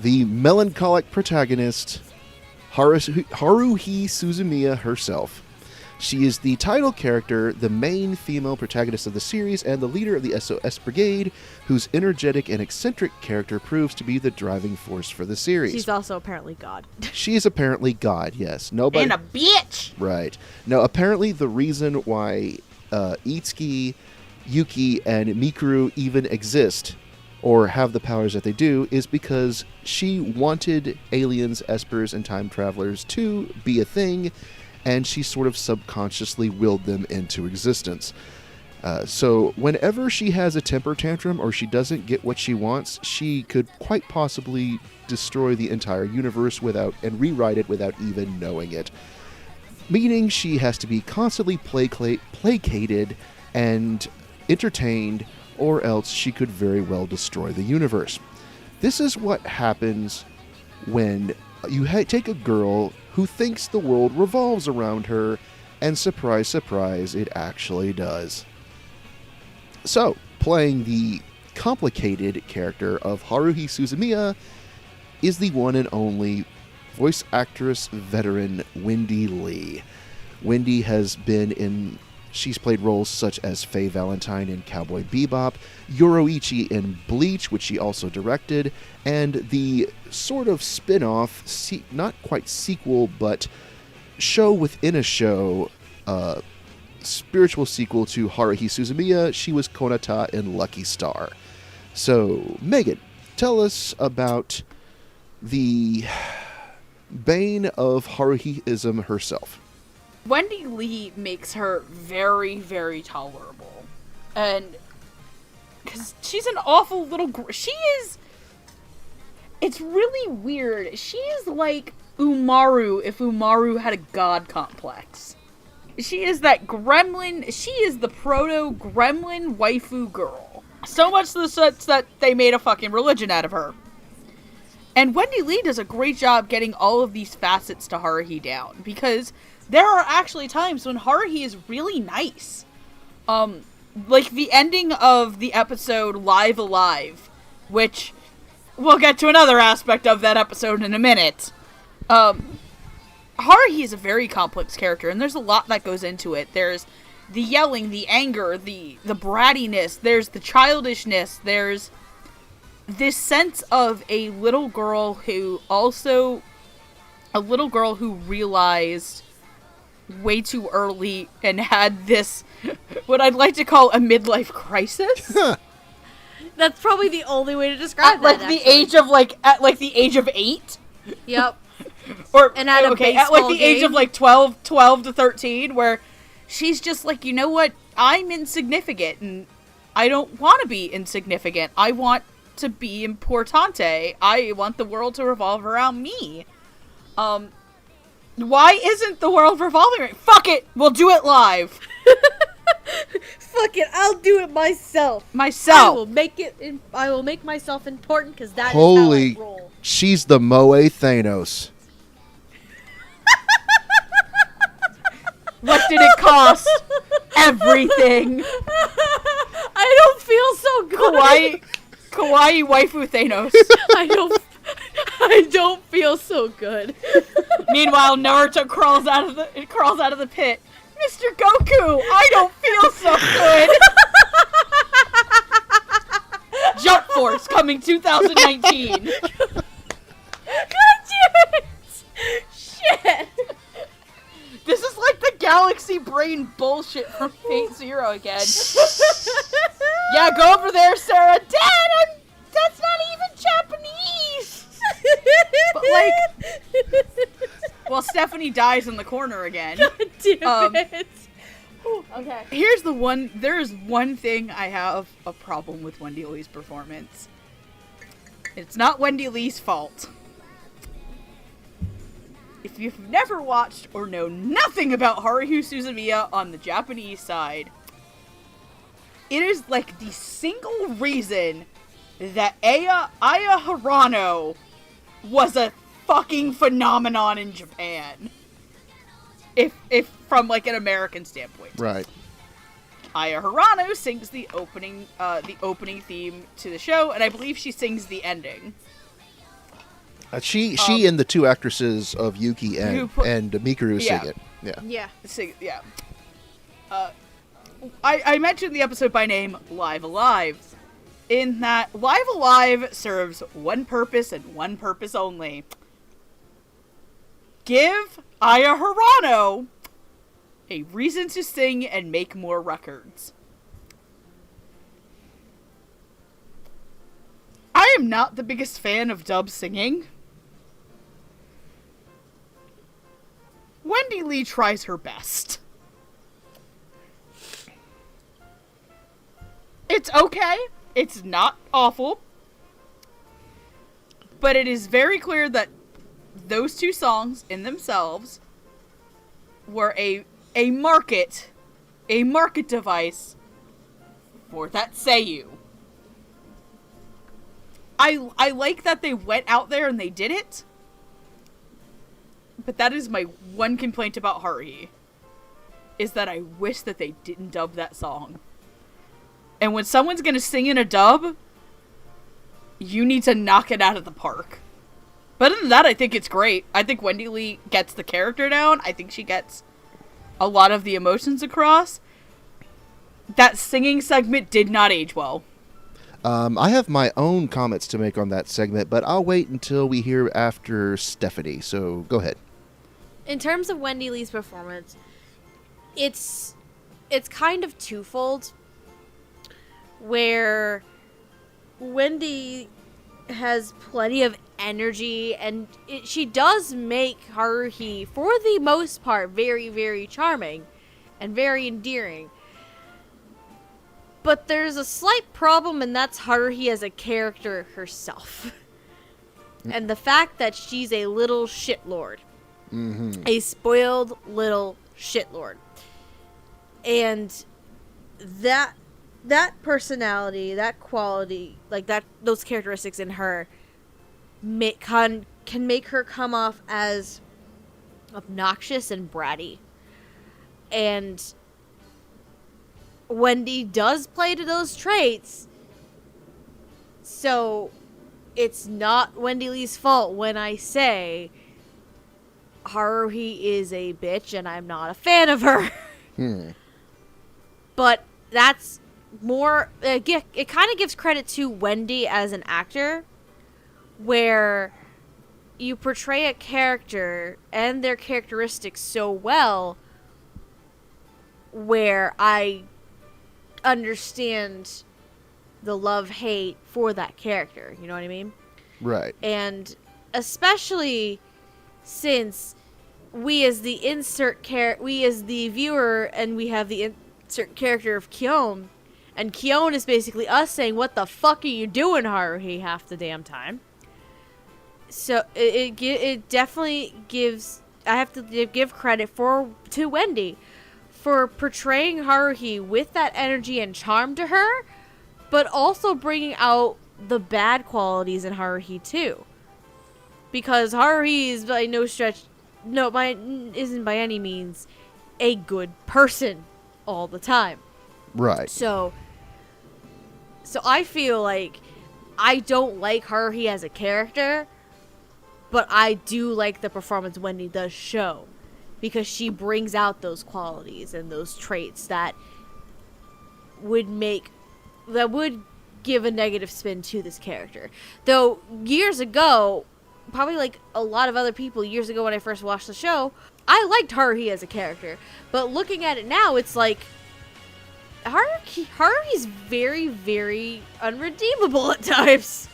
the melancholic protagonist, Haruhi Suzumiya herself. She is the title character, the main female protagonist of the series, and the leader of the SOS Brigade, whose energetic and eccentric character proves to be the driving force for the series. She's also apparently God. She is apparently God, yes. Nobody. And a bitch! Right. Now, apparently the reason why Itsuki, Yuki, and Mikuru even exist, or have the powers that they do, is because she wanted aliens, espers, and time travelers to be a thing, and she sort of subconsciously willed them into existence. So whenever she has a temper tantrum or she doesn't get what she wants, she could quite possibly destroy the entire universe and rewrite it without even knowing it. Meaning she has to be constantly placated and entertained, or else she could very well destroy the universe. This is what happens when you take a girl who thinks the world revolves around her, and surprise, surprise, it actually does. So, playing the complicated character of Haruhi Suzumiya is the one and only voice actress veteran Wendy Lee. Wendy she's played roles such as Faye Valentine in Cowboy Bebop, Yoroichi in Bleach, which she also directed, and the sort of spin-off, not quite sequel, but show within a show, spiritual sequel to Haruhi Suzumiya. She was Konata in Lucky Star. So, Megan, tell us about the bane of Haruhi-ism herself. Wendy Lee makes her very, very tolerable. And because she's an awful little she is It's really weird. She is like Umaru if Umaru had a god complex. She is that gremlin. She is the proto-gremlin waifu girl. So much to the sense that they made a fucking religion out of her. And Wendy Lee does a great job getting all of these facets to Haruhi down. Because there are actually times when Haruhi is really nice. Like the ending of the episode Live Alive, which we'll get to another aspect of that episode in a minute. Haruhi is a very complex character, and there's a lot that goes into it. There's the yelling, the anger, the brattiness, there's the childishness, there's this sense of a little girl who realized way too early and had this, what I'd like to call a midlife crisis. That's probably the only way to describe that. At the age of 8. Yep. Or and at the age of like 12 to 13, where she's just like, you know what? I'm insignificant, and I don't want to be insignificant. I want to be importante. I want the world to revolve around me. Why isn't the world revolving around? Fuck it, we'll do it live. Fuck it, I'll do it myself. I will make myself important because that is how I roll. She's the Moe Thanos. What did it cost? Everything. I don't feel so good. Kawaii waifu Thanos. I don't feel so good. Meanwhile, Naruto crawls out of the pit. Mr. Goku, I don't feel so good. Jump Force coming 2019. God damn it! Shit. This is like the galaxy brain bullshit from Fate Zero again. Yeah, go over there, Sarah. Dad, that's not even Japanese. But well, Stephanie dies in the corner again. God damn it. Okay. There is one thing I have a problem with Wendy Lee's performance. It's not Wendy Lee's fault. If you've never watched or know nothing about Haruhi Suzumiya on the Japanese side, it is like the single reason that Aya Hirano was a fucking phenomenon in Japan. If from like an American standpoint. Right. Aya Hirano sings the opening theme to the show, and I believe she sings the ending. She and the two actresses of Yuki and Mikuru sing it. Yeah. Yeah. I mentioned the episode by name Live Alive. In that, Live Alive serves one purpose and one purpose only. Give Aya Hirano a reason to sing and make more records. I am not the biggest fan of dub singing. Wendy Lee tries her best. It's okay. It's not awful. But it is very clear that those two songs in themselves were a market device for that seiyuu. I like that they went out there and they did it. But that is my one complaint about Haruhi. Is that I wish that they didn't dub that song. And when someone's gonna sing in a dub, you need to knock it out of the park. But other than that, I think it's great. I think Wendy Lee gets the character down. I think she gets a lot of the emotions across. That singing segment did not age well. I have my own comments to make on that segment, but I'll wait until we hear after Stephanie, so go ahead. In terms of Wendy Lee's performance, it's kind of twofold, where Wendy has plenty of energy, and she does make Haruhi, for the most part, very, very charming and very endearing. But there's a slight problem, and that's Haruhi as a character herself. And the fact that she's a little shitlord. A spoiled little shitlord. And that personality, that quality, like those characteristics in her can make her come off as obnoxious and bratty. And Wendy does play to those traits, so it's not Wendy Lee's fault when I say Haruhi is a bitch and I'm not a fan of her. But that's more, it kind of gives credit to Wendy as an actor, where you portray a character and their characteristics so well where I understand the love-hate for that character. You know what I mean? Right. And especially since we as the viewer, and we have the insert character of Kyon, and Kyon is basically us saying, "What the fuck are you doing, Haruhi?" half the damn time. So it definitely gives, I have to give credit to Wendy for portraying Haruhi with that energy and charm to her, but also bringing out the bad qualities in Haruhi too. Because Haruhi is by no stretch, isn't by any means a good person all the time. Right. So I feel like I don't like Haruhi as a character, but I do like the performance Wendy does show, because she brings out those qualities and those traits that would give a negative spin to this character. Though years ago, probably like a lot of other people years ago when I first watched the show, I liked Haruhi as a character. But looking at it now, it's like Haruhi's very, very unredeemable at times.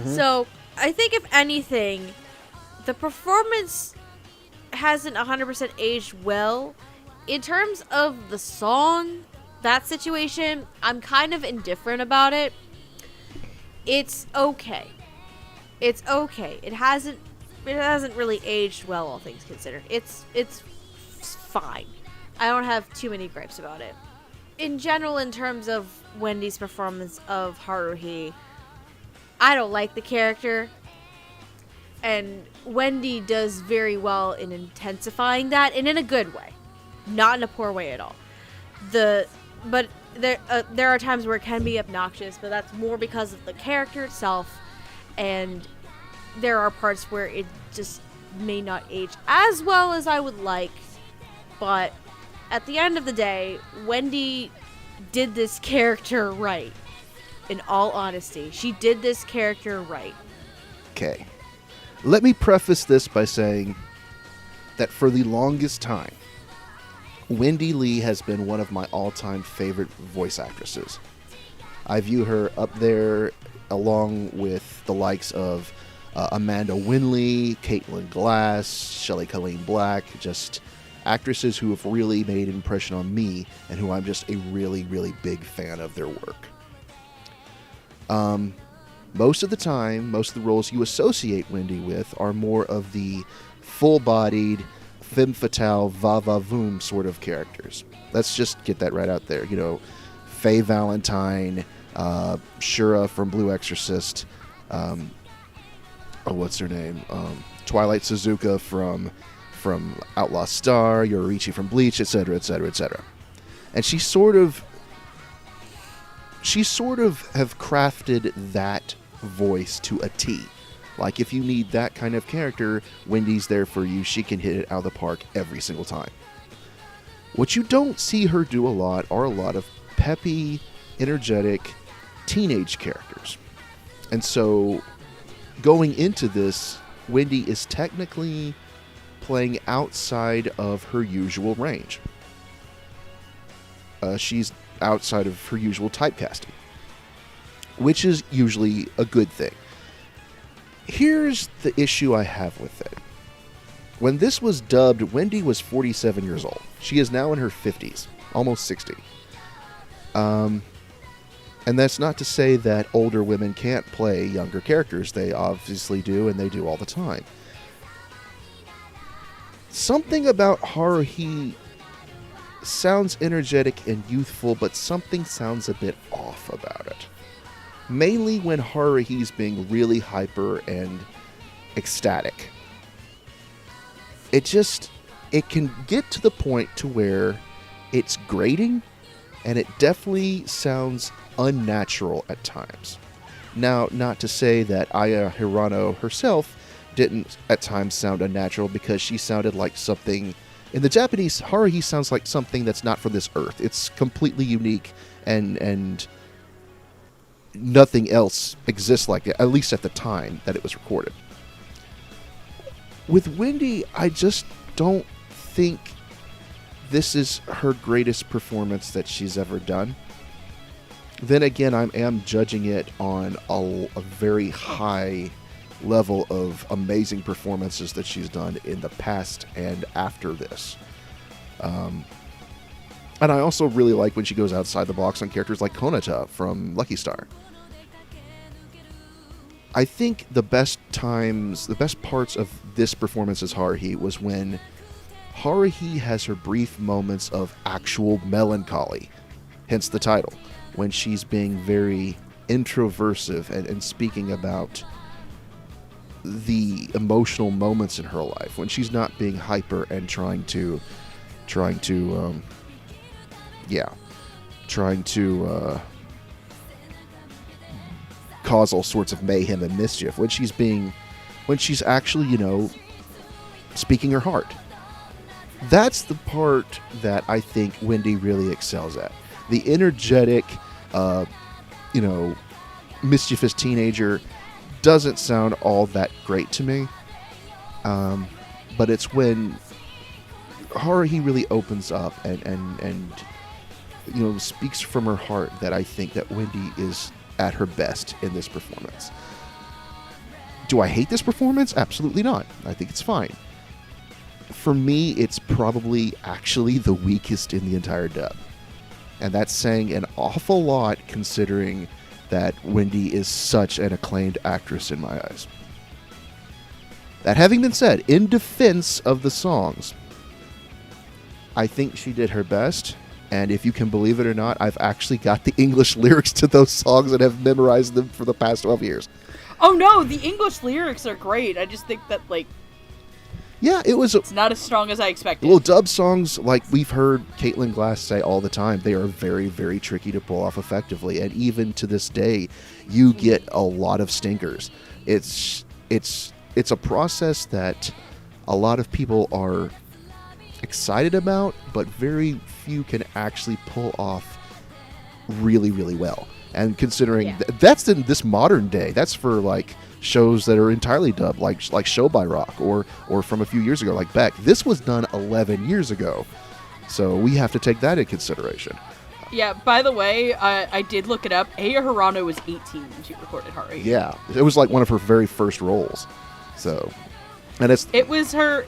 So I think if anything, the performance hasn't 100% aged well. In terms of the song, that situation, I'm kind of indifferent about it. It's okay. It hasn't really aged well, all things considered. It's fine. I don't have too many gripes about it. In general, in terms of Wendy's performance of Haruhi, I don't like the character. And Wendy does very well in intensifying that, and in a good way, not in a poor way at all. But there are times where it can be obnoxious, but that's more because of the character itself, and there are parts where it just may not age as well as I would like. But at the end of the day, Wendy did this character right. In all honesty, she did this character right. Okay. Let me preface this by saying that for the longest time, Wendy Lee has been one of my all-time favorite voice actresses. I view her up there along with the likes of Amanda Winley, Caitlin Glass, Shelley Colleen Black, just actresses who have really made an impression on me and who I'm just a really, really big fan of their work. Most of the time, most of the roles you associate Wendy with are more of the full-bodied, femme fatale, va-va-voom sort of characters. Let's just get that right out there. You know, Faye Valentine, Shura from Blue Exorcist, what's her name? Twilight Suzuka from Outlaw Star, Yoriichi from Bleach, etc., etc., etc. And she sort of have crafted that voice to a T. Like, if you need that kind of character, Wendy's there for you. She can hit it out of the park every single time. What you don't see her do a lot are a lot of peppy, energetic teenage characters. And so, going into this, Wendy is technically playing outside of her usual range. She's outside of her usual typecasting, which is usually a good thing. Here's the issue I have with it. When this was dubbed, Wendy was 47 years old. She is now in her 50s, almost 60. And And that's not to say that older women can't play younger characters. They obviously do, and they do all the time. Something about Haruhi sounds energetic and youthful, but something sounds a bit off about it. Mainly when Haruhi's being really hyper and ecstatic. It can get to the point to where it's grating, and it definitely sounds unnatural at times. Now, not to say that Aya Hirano herself didn't at times sound unnatural, because she sounded like something... In the Japanese, Haruhi sounds like something that's not from this earth. It's completely unique, and nothing else exists like it, at least at the time that it was recorded. With Wendy, I just don't think this is her greatest performance that she's ever done. Then again, I am judging it on a very high level of amazing performances that she's done in the past and after this. And I also really like when she goes outside the box on characters like Konata from Lucky Star. I think the best parts of this performance as Haruhi was when Haruhi has her brief moments of actual melancholy, hence the title, when she's being very introversive and speaking about the emotional moments in her life, when she's not being hyper and trying to cause all sorts of mayhem and mischief, when she's actually, speaking her heart. That's the part that I think Wendy really excels at. The energetic, mischievous teenager doesn't sound all that great to me. But it's when Haruhi really opens up and speaks from her heart that I think that Wendy is at her best in this performance. Do I hate this performance? Absolutely not. I think it's fine. For me, it's probably actually the weakest in the entire dub. And that's saying an awful lot, considering that Wendy is such an acclaimed actress in my eyes. That having been said, in defense of the songs, I think she did her best. And if you can believe it or not, I've actually got the English lyrics to those songs and have memorized them for the past 12 years. Oh no, the English lyrics are great. I just think that, yeah, it's not as strong as I expected. Well, dub songs, like we've heard Caitlin Glass say all the time, they are very, very tricky to pull off effectively. And even to this day, you get a lot of stinkers. It's a process that a lot of people are excited about, but very few can actually pull off really, really well. And considering that's in this modern day, that's for shows that are entirely dubbed, like Show by Rock or from a few years ago, like Beck. This was done 11 years ago, so we have to take that into consideration. Yeah, by the way, I did look it up. Aya Hirano was 18 when she recorded Haruhi. Yeah, it was like one of her very first roles. So, and it was the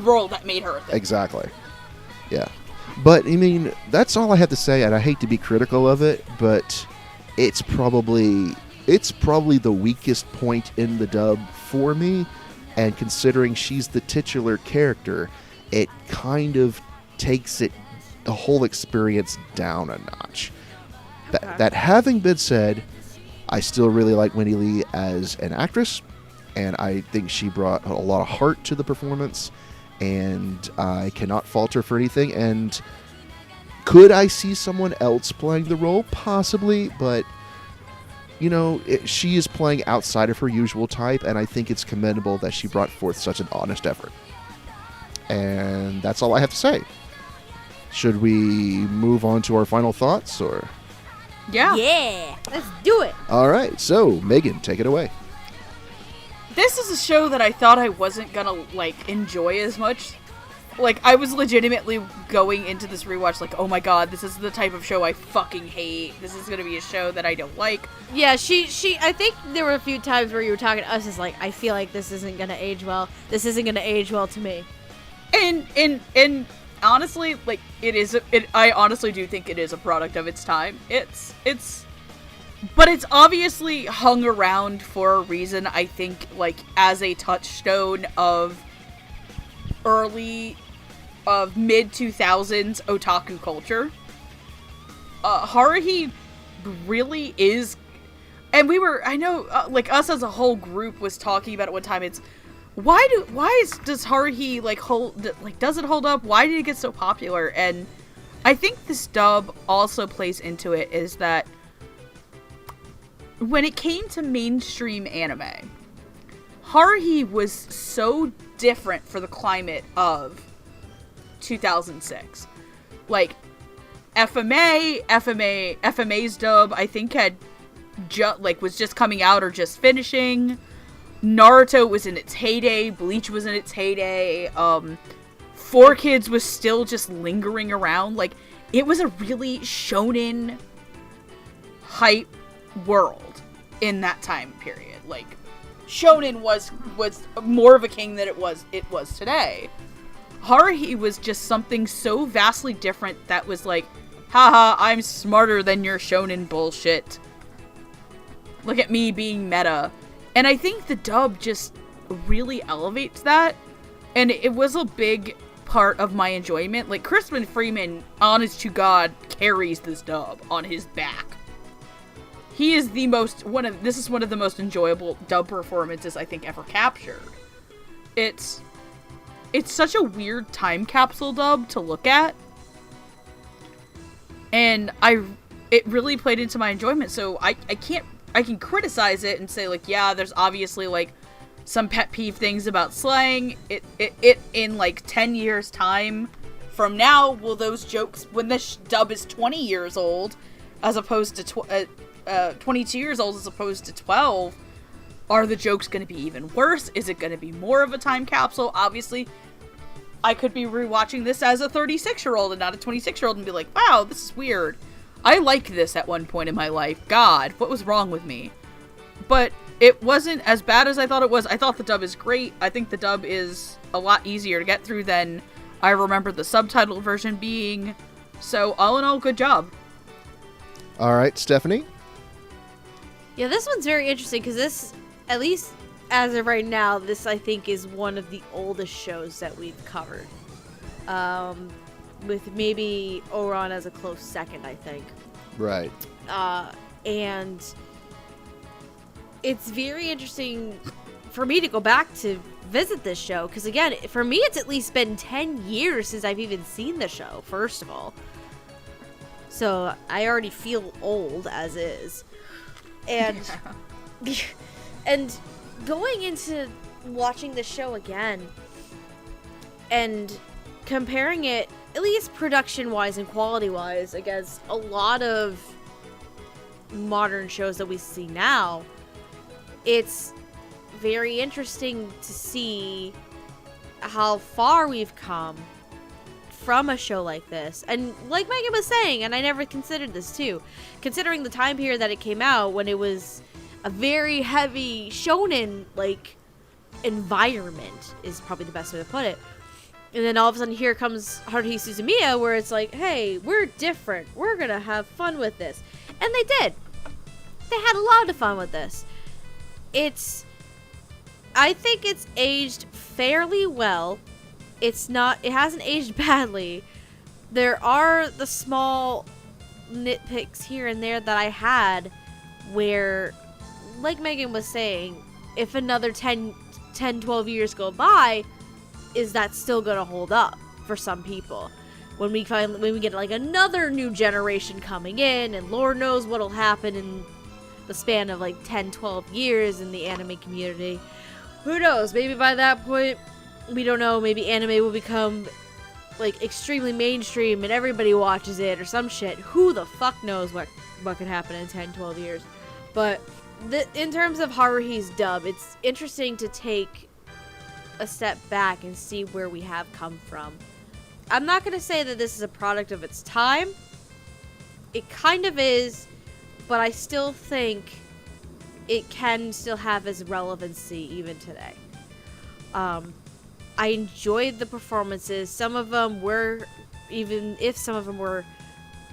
role that made her a thing. Exactly. Yeah. But I mean, that's all I have to say, and I hate to be critical of it, but it's probably the weakest point in the dub for me, and considering she's the titular character, it kind of takes the whole experience down a notch. Okay. That having been said, I still really like Wendy Lee as an actress, and I think she brought a lot of heart to the performance, and I cannot fault her for anything. And could I see someone else playing the role? Possibly, but she is playing outside of her usual type, and I think it's commendable that she brought forth such an honest effort. And that's all I have to say. Should we move on to our final thoughts, or? Yeah, let's do it. All right, so Megan, take it away. This is a show that I thought I wasn't gonna enjoy as much. I was legitimately going into this rewatch oh my god, this is the type of show I fucking hate. This is gonna be a show that I don't like. Yeah, I think there were a few times where you were talking to us as I feel like this isn't gonna age well. This isn't gonna age well to me. And honestly, like, I honestly do think it is a product of its time. But it's obviously hung around for a reason, I think, like, as a touchstone of mid-2000s otaku culture. Haruhi really is, and I know, like, us as a whole group was talking about it one time, it's, does Haruhi, like, does it hold up? Why did it get so popular? And I think this dub also plays into it, is that when it came to mainstream anime, Haruhi was so different for the climate of 2006. Like, FMA's dub, I think, was just coming out or just finishing. Naruto was in its heyday. Bleach was in its heyday. 4Kids was still just lingering around. Like, it was a really shonen hype world in that time period. Like, shonen was more of a king than it was today. Haruhi was just something so vastly different that was like, haha, I'm smarter than your shonen bullshit. Look at me being meta. And I think the dub just really elevates that. And it was a big part of my enjoyment. Like, Crispin Freeman, honest to God, carries this dub on his back. He is this is one of the most enjoyable dub performances I think ever captured. It's such a weird time capsule dub to look at. And it really played into my enjoyment, so I can criticize it and say, like, yeah, there's obviously, like, some pet peeve things about slang. It in, like, 10 years time from now, will those jokes, when this dub is 20 years old, as opposed to 22 years old as opposed to 12, are the jokes going to be even worse? Is it going to be more of a time capsule? Obviously, I could be rewatching this as a 36-year-old and not a 26-year-old and be like, wow, this is weird. I liked this at one point in my life. God, what was wrong with me? But it wasn't as bad as I thought it was. I thought the dub is great. I think the dub is a lot easier to get through than I remember the subtitled version being. So, all in all, good job. All right, Stephanie? Yeah, this one's very interesting because this, at least as of right now, this I think is one of the oldest shows that we've covered. With maybe Oran as a close second, I think. Right. And it's very interesting for me to go back to visit this show because, again, for me, it's at least been 10 years since I've even seen the show, first of all. So I already feel old as is. And and going into watching the show again and comparing it, at least production-wise and quality-wise, against a lot of modern shows that we see now, it's very interesting to see how far we've come from a show like this. And like Megan was saying, and I never considered this too, considering the time period that it came out when it was a very heavy shonen like environment is probably the best way to put it. And then all of a sudden here comes Haruhi Suzumiya where it's like, hey, we're different. We're gonna have fun with this. And they did. They had a lot of fun with this. I think it's aged fairly well. It hasn't aged badly. There are the small nitpicks here and there that I had where, like Megan was saying, if another 10, 12 years go by, is that still gonna hold up for some people? When we get like another new generation coming in, and Lord knows what'll happen in the span of like 10, 12 years in the anime community. Who knows? Maybe by that point, we don't know, maybe anime will become like extremely mainstream and everybody watches it or some shit. Who the fuck knows what could happen in 10, 12 years. But in terms of Haruhi's dub, it's interesting to take a step back and see where we have come from. I'm not going to say that this is a product of its time. It kind of is, but I still think it can still have its relevancy even today. I enjoyed the performances. Some of them were, even if some of them were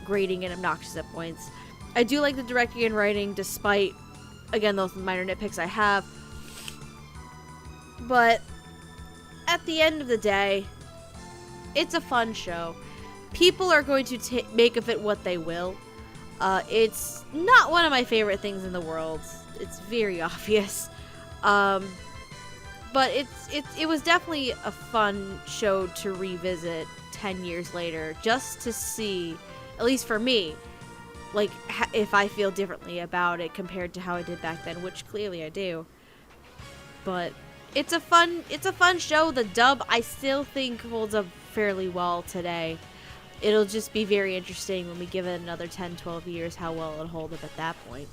grating and obnoxious at points. I do like the directing and writing, despite, again, those minor nitpicks I have. But at the end of the day, it's a fun show. People are going to make of it what they will. It's not one of my favorite things in the world. It's very obvious. But it was definitely a fun show to revisit 10 years later, just to see, at least for me, like, if I feel differently about it compared to how I did back then, which clearly I do. But it's a fun show. The dub, I still think, holds up fairly well today. It'll just be very interesting when we give it another 10, 12 years, how well it'll hold up at that point.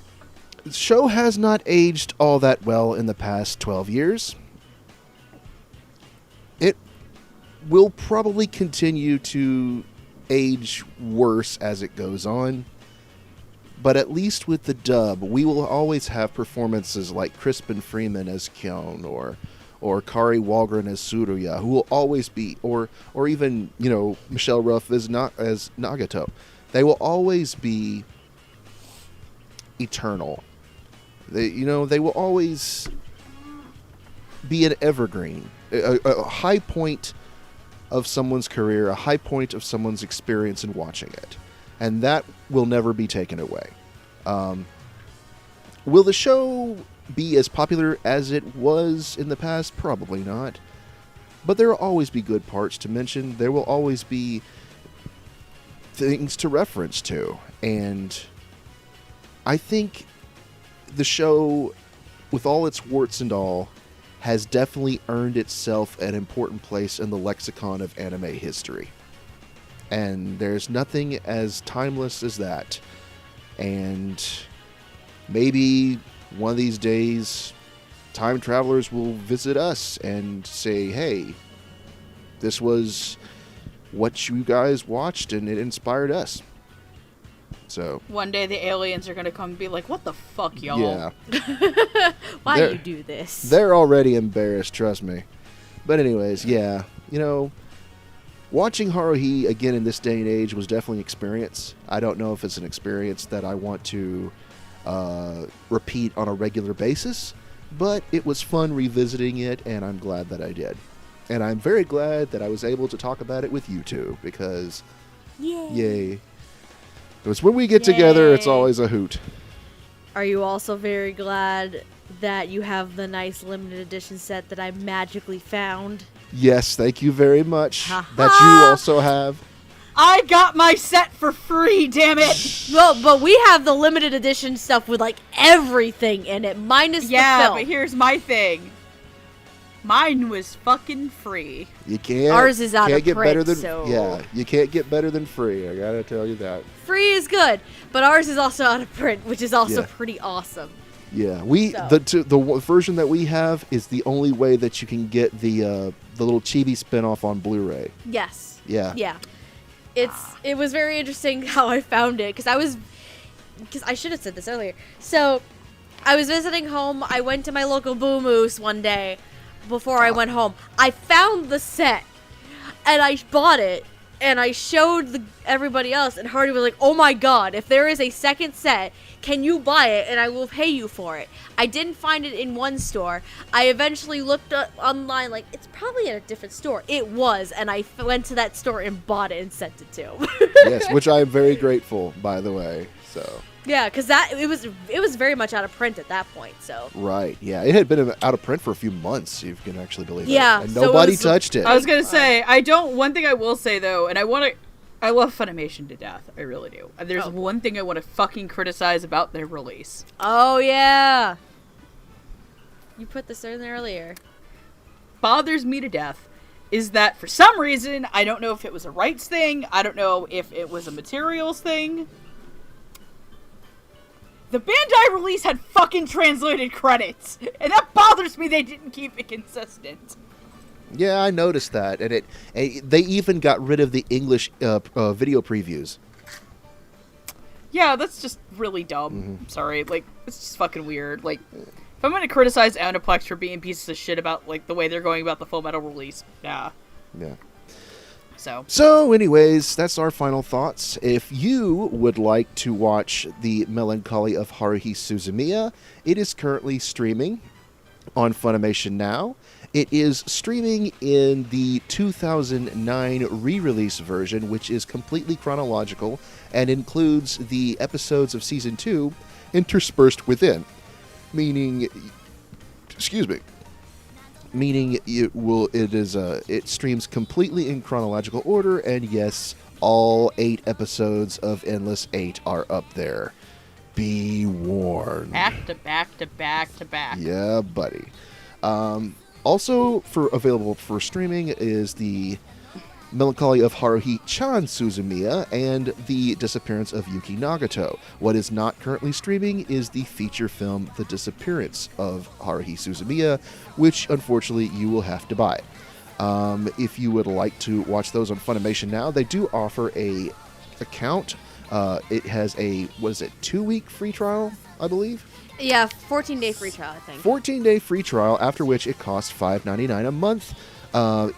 The show has not aged all that well in the past 12 years. It will probably continue to age worse as it goes on. But at least with the dub, we will always have performances like Crispin Freeman as Kyon or Kari Walgren as Tsuruya, who will always be, or even, Michelle Ruff as Nagato. They will always be eternal. They will always be an evergreen, a high point of someone's career, a high point of someone's experience in watching it. And that will never be taken away. Will the show be as popular as it was in the past? Probably not. But there will always be good parts to mention. There will always be things to reference to. And I think the show, with all its warts and all, has definitely earned itself an important place in the lexicon of anime history. And there's nothing as timeless as that. And maybe one of these days, time travelers will visit us and say, hey, this was what you guys watched and it inspired us. So one day the aliens are going to come and be like, what the fuck, y'all? Yeah. Why you do this? They're already embarrassed, trust me. But anyways, yeah, watching Haruhi again in this day and age was definitely an experience. I don't know if it's an experience that I want to repeat on a regular basis, but it was fun revisiting it, and I'm glad that I did. And I'm very glad that I was able to talk about it with you two, because yay. Because when we get together, it's always a hoot. Are you also very glad that you have the nice limited edition set that I magically found? Yes, thank you very much. That you also have. I got my set for free, damn it! Well, but we have the limited edition stuff with, like, everything in it, minus the film. Yeah, but here's my thing. Mine was fucking free. You can't. Ours is out of get print, better than, so... Yeah, you can't get better than free. I gotta tell you that. Free is good, but ours is also out of print, which is also Yeah. pretty awesome. Yeah, the version that we have is the only way that you can get the little chibi spinoff on Blu-ray. Yes. Yeah. Yeah. It was very interesting how I found it, because I should have said this earlier. So, I was visiting home. I went to my local Boo Moose one day before I went home. I found the set, and I bought it, and I showed everybody else, and Hardy was like, oh my god, if there is a second set, can you buy it, and I will pay you for it. I didn't find it in one store. I eventually looked up online, like, it's probably at a different store. It was, and I went to that store and bought it and sent it to him. Yes, which I am very grateful, by the way. So. Yeah, because it was very much out of print at that point. So. Right. Yeah, it had been out of print for a few months. You can actually believe it. Yeah, And so nobody touched it. I was gonna say, one thing I will say though, and I love Funimation to death. I really do. There's one thing I want to fucking criticize about their release. Oh yeah. You put this in there earlier. Bothers me to death is that for some reason, I don't know if it was a rights thing, I don't know if it was a materials thing. The Bandai release had fucking translated credits, and that bothers me they didn't keep it consistent. Yeah, I noticed that, and they even got rid of the English video previews. Yeah, that's just really dumb. Mm-hmm. Sorry, like, it's just fucking weird. Like, If I'm going to criticize Aniplex for being pieces of shit about like the way they're going about the Full Metal release, Yeah. So anyways, that's our final thoughts. If you would like to watch the Melancholy of Haruhi Suzumiya, it is currently streaming on Funimation now. It is streaming in the 2009 re-release version, which is completely chronological and includes the episodes of Season 2 interspersed within. Meaning it streams completely in chronological order, and yes, all 8 episodes of Endless 8 are up there. Be warned. back to back to back to back. Yeah, buddy. Also available for streaming is the Melancholy of Haruhi-chan Suzumiya and the Disappearance of Yuki Nagato. What is not currently streaming is the feature film The Disappearance of Haruhi Suzumiya, which unfortunately you will have to buy. If you would like to watch those on Funimation now, they do offer a account. It has a 2-week free trial, I believe? Yeah, 14-day free trial, I think. 14-day free trial, after which it costs $5.99 a month.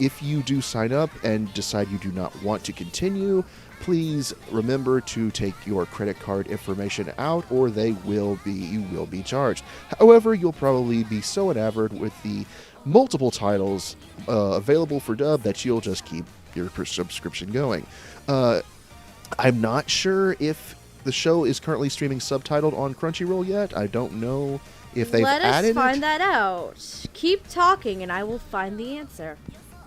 If you do sign up and decide you do not want to continue, please remember to take your credit card information out, or you will be charged. However, you'll probably be so enamored with the multiple titles available for dub that you'll just keep your subscription going. I'm not sure if the show is currently streaming subtitled on Crunchyroll yet. I don't know if they've added it. Let us find that out. Keep talking and I will find the answer.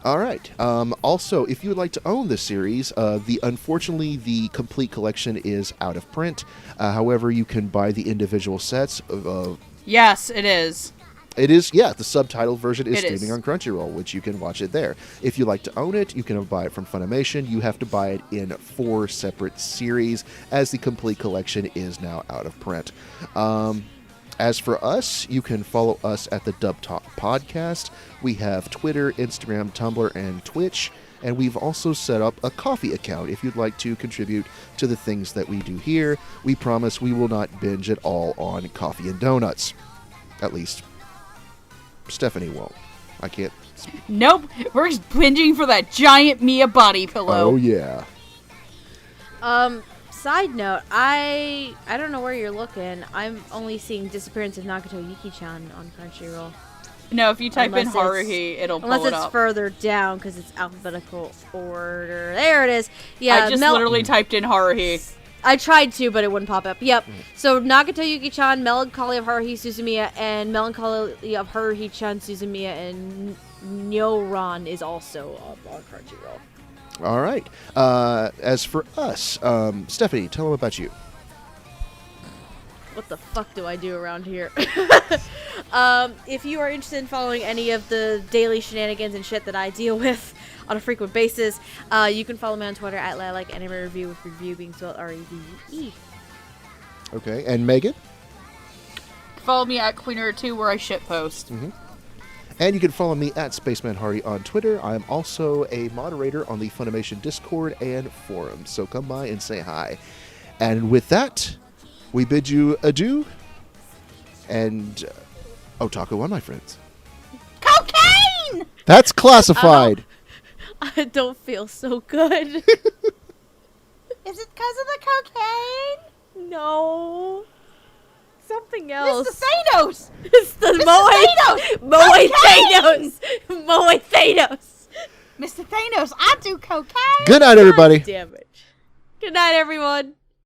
All right. Also, if you would like to own this series, unfortunately the complete collection is out of print. However, you can buy the individual sets. Yes, it is. It is, yeah, the subtitled version is It streaming is. on Crunchyroll, which you can watch it there. If you'd like to own it, you can buy it from Funimation. You have to buy it in 4 separate series, as the complete collection is now out of print. As for us, you can follow us at the Dub Talk Podcast. We have Twitter, Instagram, Tumblr, and Twitch. And we've also set up a Ko-fi account if you'd like to contribute to the things that we do here. We promise we will not binge it all on coffee and donuts. At least Stephanie won't. I can't. Nope, we're just binging for that giant Mia body pillow. Oh, yeah. Side note, I don't know where you're looking. I'm only seeing Disappearance of Nagato Yuki-chan on Crunchyroll. No, if you type in Unless Haruhi, it'll pull Unless it it's up. further down because it's alphabetical order. There it is. Yeah, I just literally typed in Haruhi. I tried to, but it wouldn't pop up. Yep. So Nagato Yuki-chan, Melancholy of Haruhi Suzumiya, and Melancholy of Haruhi-chan Suzumiya, and Nyoran is also up on Crunchyroll. All right. As for us, Stephanie, tell them about you. What the fuck do I do around here? If you are interested in following any of the daily shenanigans and shit that I deal with on a frequent basis, you can follow me on Twitter at Lilac Anime Review, with review being spelled R-E-V-E. Okay. And Megan? Follow me at Queener2 where I shitpost. Mm-hmm. And you can follow me at SpacemanHardy on Twitter. I'm also a moderator on the Funimation Discord and forum, so come by and say hi. And with that, we bid you adieu, and otaku on, my friends. Cocaine! That's classified. I don't feel so good. Is it because of the cocaine? No. Something else. Mr. Thanos! It's the Moe Thanos! Moe Thanos! Mr. Thanos, I do cocaine! Good night, everybody. Damn it. Good night, everyone.